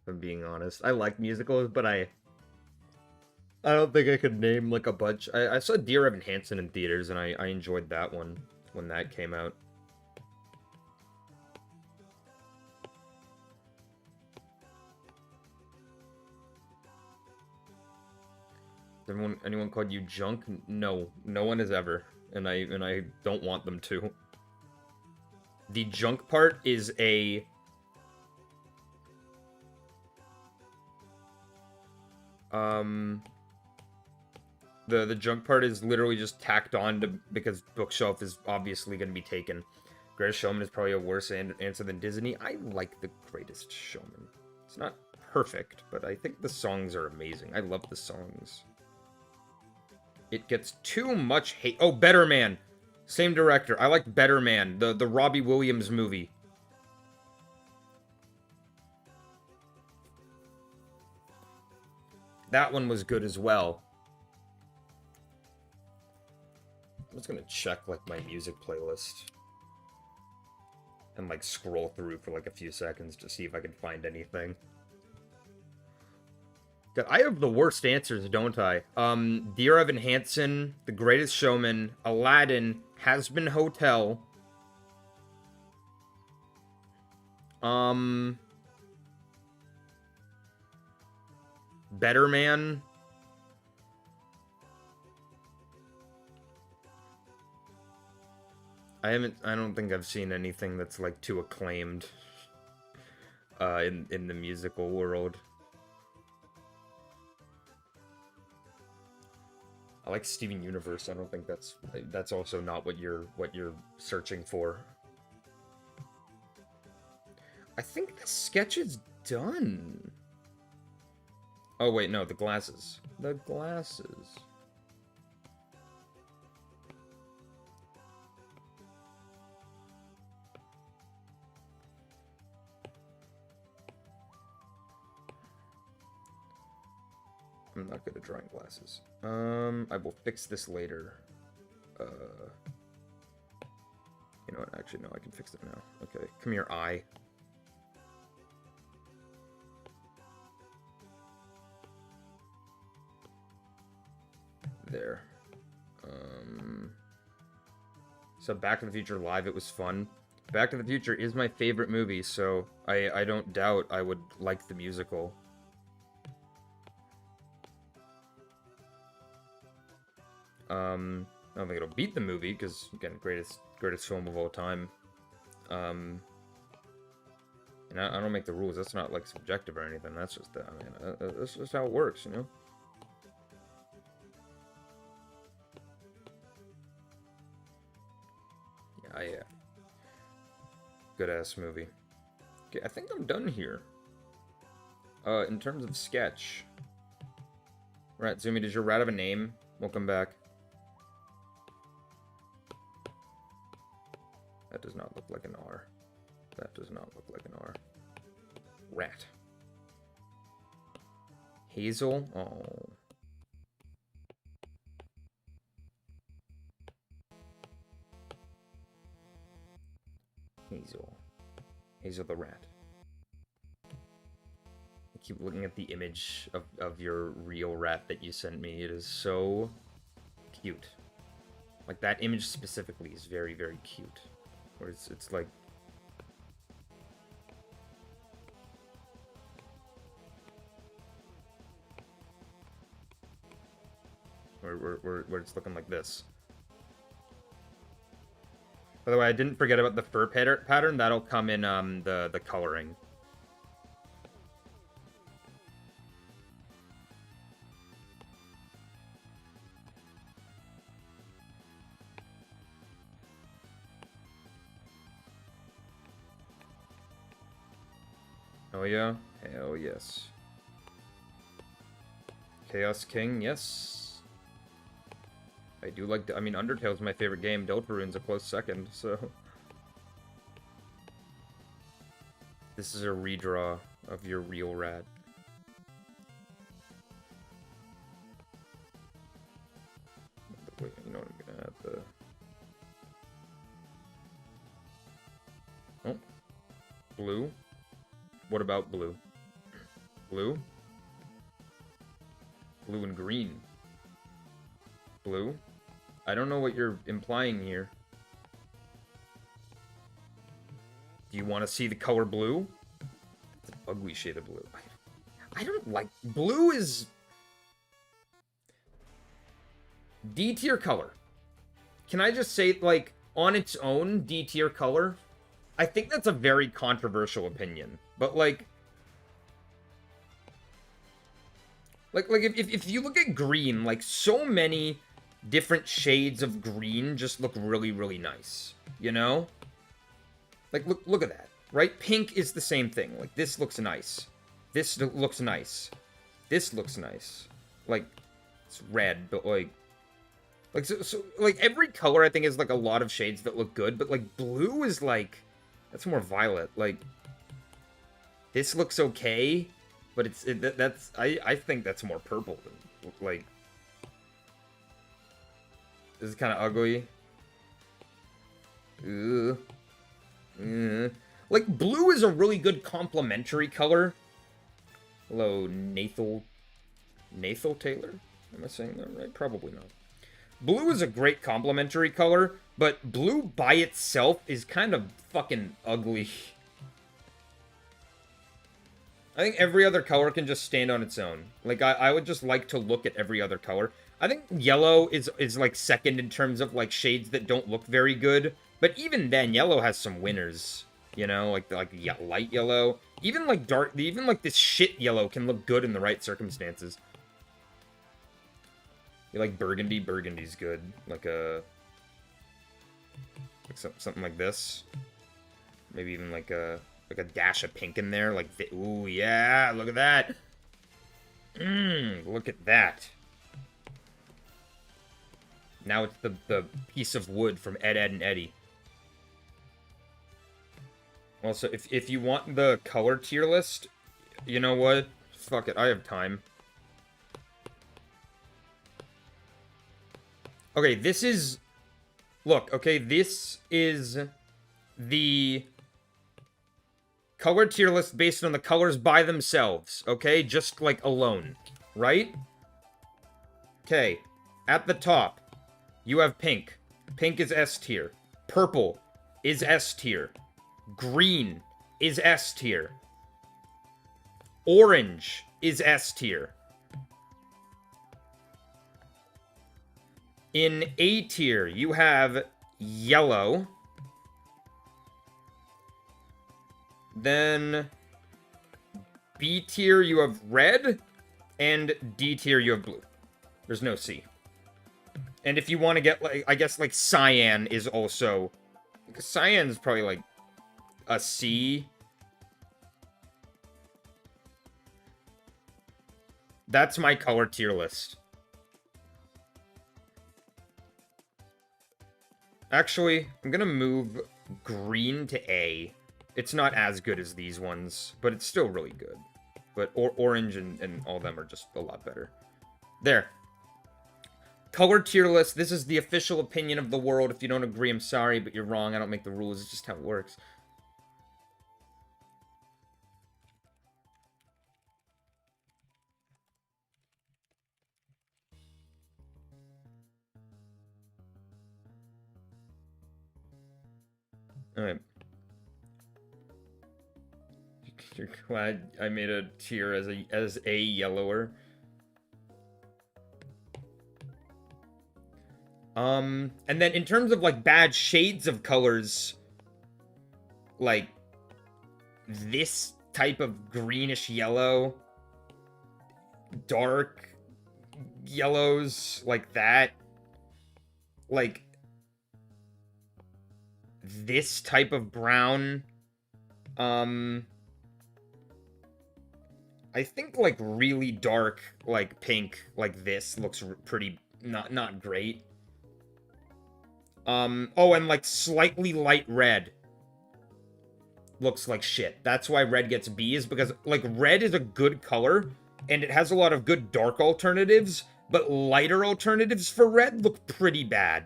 if I'm being honest. I like musicals, but I don't think I could name, like, a bunch. I saw Dear Evan Hansen in theaters, and I enjoyed that one when that came out. Anyone called you junk? No, no one has ever, and I don't want them to. The junk part is a... The junk part is literally just tacked on to, because Bookshelf is obviously going to be taken. Greatest Showman is probably a worse answer than Disney. I like The Greatest Showman. It's not perfect, but I think the songs are amazing. I love the songs. It gets too much hate. Oh, Better Man. Same director. I like Better Man, the Robbie Williams movie. That one was good as well. I'm just gonna check, like, my music playlist. And, like, scroll through for, like, a few seconds to see if I can find anything. God, I have the worst answers, don't I? Dear Evan Hansen, The Greatest Showman, Aladdin, Has Been Hotel. Better Man. I don't think I've seen anything that's, like, too acclaimed in the musical world. I like Steven Universe. I don't think that's also not what you're searching for. I think the sketch is done. Oh wait, no, the glasses. The glasses. I'm not good at drawing glasses. I will fix this later. You know what? Actually, no, I can fix it now. Okay, come here, eye. there. So Back to the Future Live, it was fun. Back to the Future is my favorite movie, so I don't doubt I would like the musical. I don't think it'll beat the movie, because, again, greatest film of all time. And I don't make the rules. That's not, like, subjective or anything. That's just, that's just how it works, you know? Yeah. Good-ass movie. Okay, I think I'm done here. In terms of sketch. Right, Zumi, does your rat have a name? We'll come back. That does not look like an R. That does not look like an R. Rat. Hazel? Oh. Hazel. Hazel the rat. I keep looking at the image of your real rat that you sent me. It is so cute. Like, that image specifically is very, very cute. Where it's like... Where it's looking like this. By the way, I didn't forget about the fur pattern. That'll come in the coloring. Oh yeah? Hell yes. Chaos King, yes. I do like... I mean, Undertale's my favorite game. Deltarune's a close second, so... This is a redraw of your real rat. Wait, you know what? I'm gonna add the... Oh. Blue. What about blue? Blue? Blue and green. Blue? I don't know what you're implying here. Do you want to see the color blue? It's an ugly shade of blue. I don't like... Blue is... D tier color. Can I just say, like, on its own, D tier color? I think that's a very controversial opinion. But, like... Like if you look at green, like, so many different shades of green just look really, really nice. You know? Like, look at that. Right? Pink is the same thing. Like, this looks nice. This looks nice. This looks nice. Like, it's red, but, like... so, like, every color, I think, is, like, a lot of shades that look good, but, like, blue is, like... That's more violet. Like, this looks okay, but I think that's more purple than, like... This is kind of ugly. Ugh. Like, blue is a really good complementary color. Hello, Nathal Taylor? Am I saying that right? Probably not. Blue is a great complementary color, but blue by itself is kind of fucking ugly. I think every other color can just stand on its own. Like, I would just like to look at every other color. I think yellow is like, second in terms of, like, shades that don't look very good. But even then, yellow has some winners. You know, like light yellow. Even, like, this shit yellow can look good in the right circumstances. You like burgundy? Burgundy's good. Like something like this. Maybe even like a dash of pink in there. Like, ooh, yeah, look at that. Look at that. Now it's the piece of wood from Ed, Edd, and Eddy. Also, if you want the color tier list, you know what? Fuck it, I have time. Okay, this is... Look, okay, this is the color tier list based on the colors by themselves, okay? Just, like, alone, right? Okay. At the top, you have pink. Pink is S tier. Purple is S tier. Green is S tier. Orange is S tier. In A tier, you have yellow. Then B tier, you have red. And D tier, you have blue. There's no C. And if you want to get, like, I guess, like, cyan is also... Cyan is probably, like, a C. That's my color tier list. Actually, I'm gonna move green to A. It's not as good as these ones, but it's still really good. But orange and all them are just a lot better. There. Color tier list. This is the official opinion of the world. If you don't agree, I'm sorry, but you're wrong. I don't make the rules. It's just how it works. Alright. You're glad I made a tier as a yellower. And then in terms of, like, bad shades of colors, like, this type of greenish yellow, dark yellows, like that, like, this type of brown, I think, like, really dark, like, pink, like this, looks pretty, not great. Oh, and, like, slightly light red looks like shit. That's why red gets B, is because, like, red is a good color, and it has a lot of good dark alternatives, but lighter alternatives for red look pretty bad.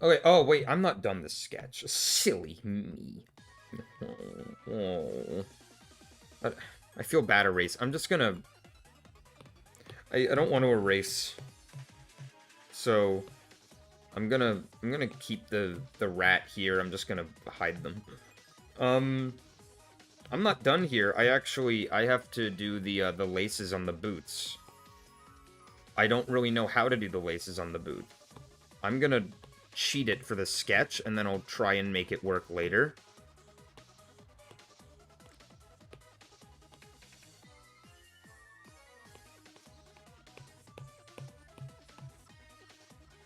Okay, oh, wait, I'm not done this sketch. Silly me. Oh. I feel bad erase. I'm just gonna... I don't want to erase. So, I'm gonna keep the rat here. I'm just gonna hide them. I'm not done here. I have to do the laces on the boots. I don't really know how to do the laces on the boot. I'm gonna cheat it for the sketch, and then I'll try and make it work later.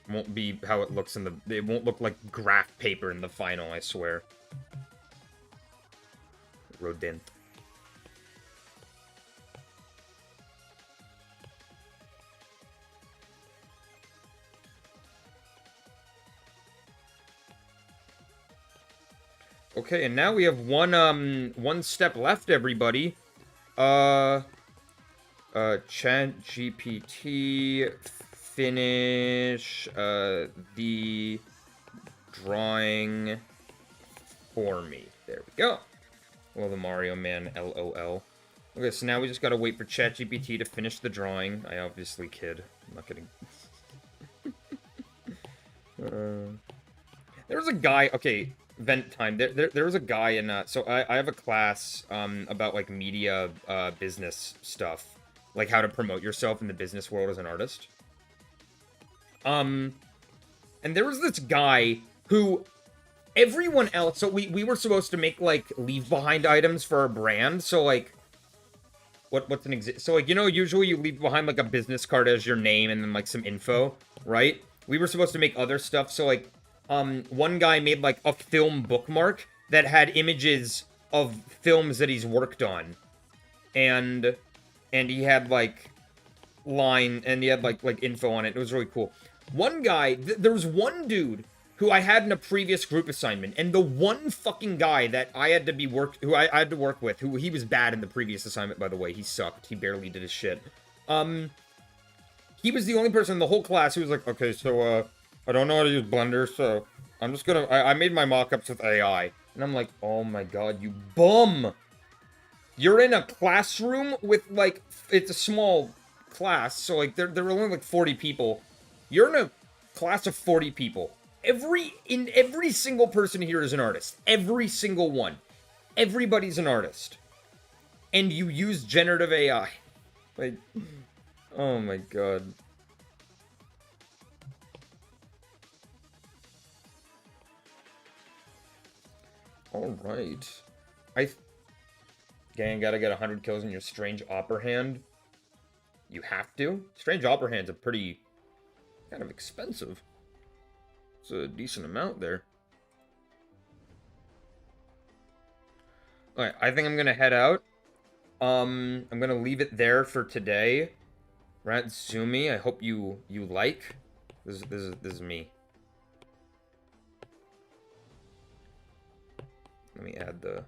Won't be how it looks in the... It won't look like graph paper in the final, I swear. Rodent. Okay, and now we have one step left, everybody. ChatGPT finish the drawing for me. There we go. Well, the Mario Man, LOL. Okay, so now we just gotta wait for ChatGPT to finish the drawing. I obviously kid. I'm not kidding. There was a guy... Okay, vent time. There was a guy in... so I have a class about, like, media business stuff. Like, how to promote yourself in the business world as an artist. And there was this guy who... Everyone else... So we were supposed to make, like, leave-behind items for our brand. So, like... What's an example? So, like, you know, usually you leave behind, like, a business card as your name and then, like, some info, right? We were supposed to make other stuff. So, like, one guy made, like, a film bookmark that had images of films that he's worked on. And he had, like, and he had, like, info on it. It was really cool. One guy... there was one dude who I had in a previous group assignment, and the one fucking guy that I had to who I had to work with, who he was bad in the previous assignment, by the way. He sucked. He barely did his shit. He was the only person in the whole class who was like, okay, so, I don't know how to use Blender, so I'm just gonna... I made my mock-ups with AI. And I'm like, oh my god, you bum! You're in a classroom with, like, it's a small class, so, like, there are only, like, 40 people. You're in a class of 40 people. Every single person here is an artist. Every single one. Everybody's an artist. And you use generative AI. Like, oh my god. Alright. Gang, gotta get 100 kills in your Strange Opera Hand. You have to? Strange Opera Hand's a pretty... kind of expensive. It's a decent amount there. Alright, I think I'm gonna head out. I'm gonna leave it there for today. Ratsumi, I hope you like. This is me. Let me add the...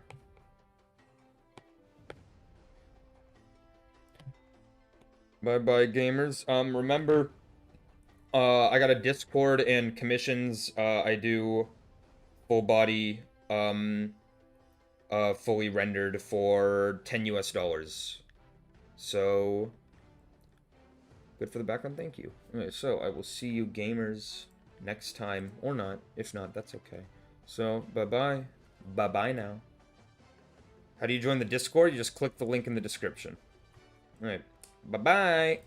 Bye-bye, gamers. Remember, I got a Discord and commissions. I do full body, fully rendered for $10 US. So, good for the background, thank you. Okay, so I will see you gamers next time, or not. If not, that's okay. So, bye-bye. Bye-bye now. How do you join the Discord? You just click the link in the description. Alright, bye-bye.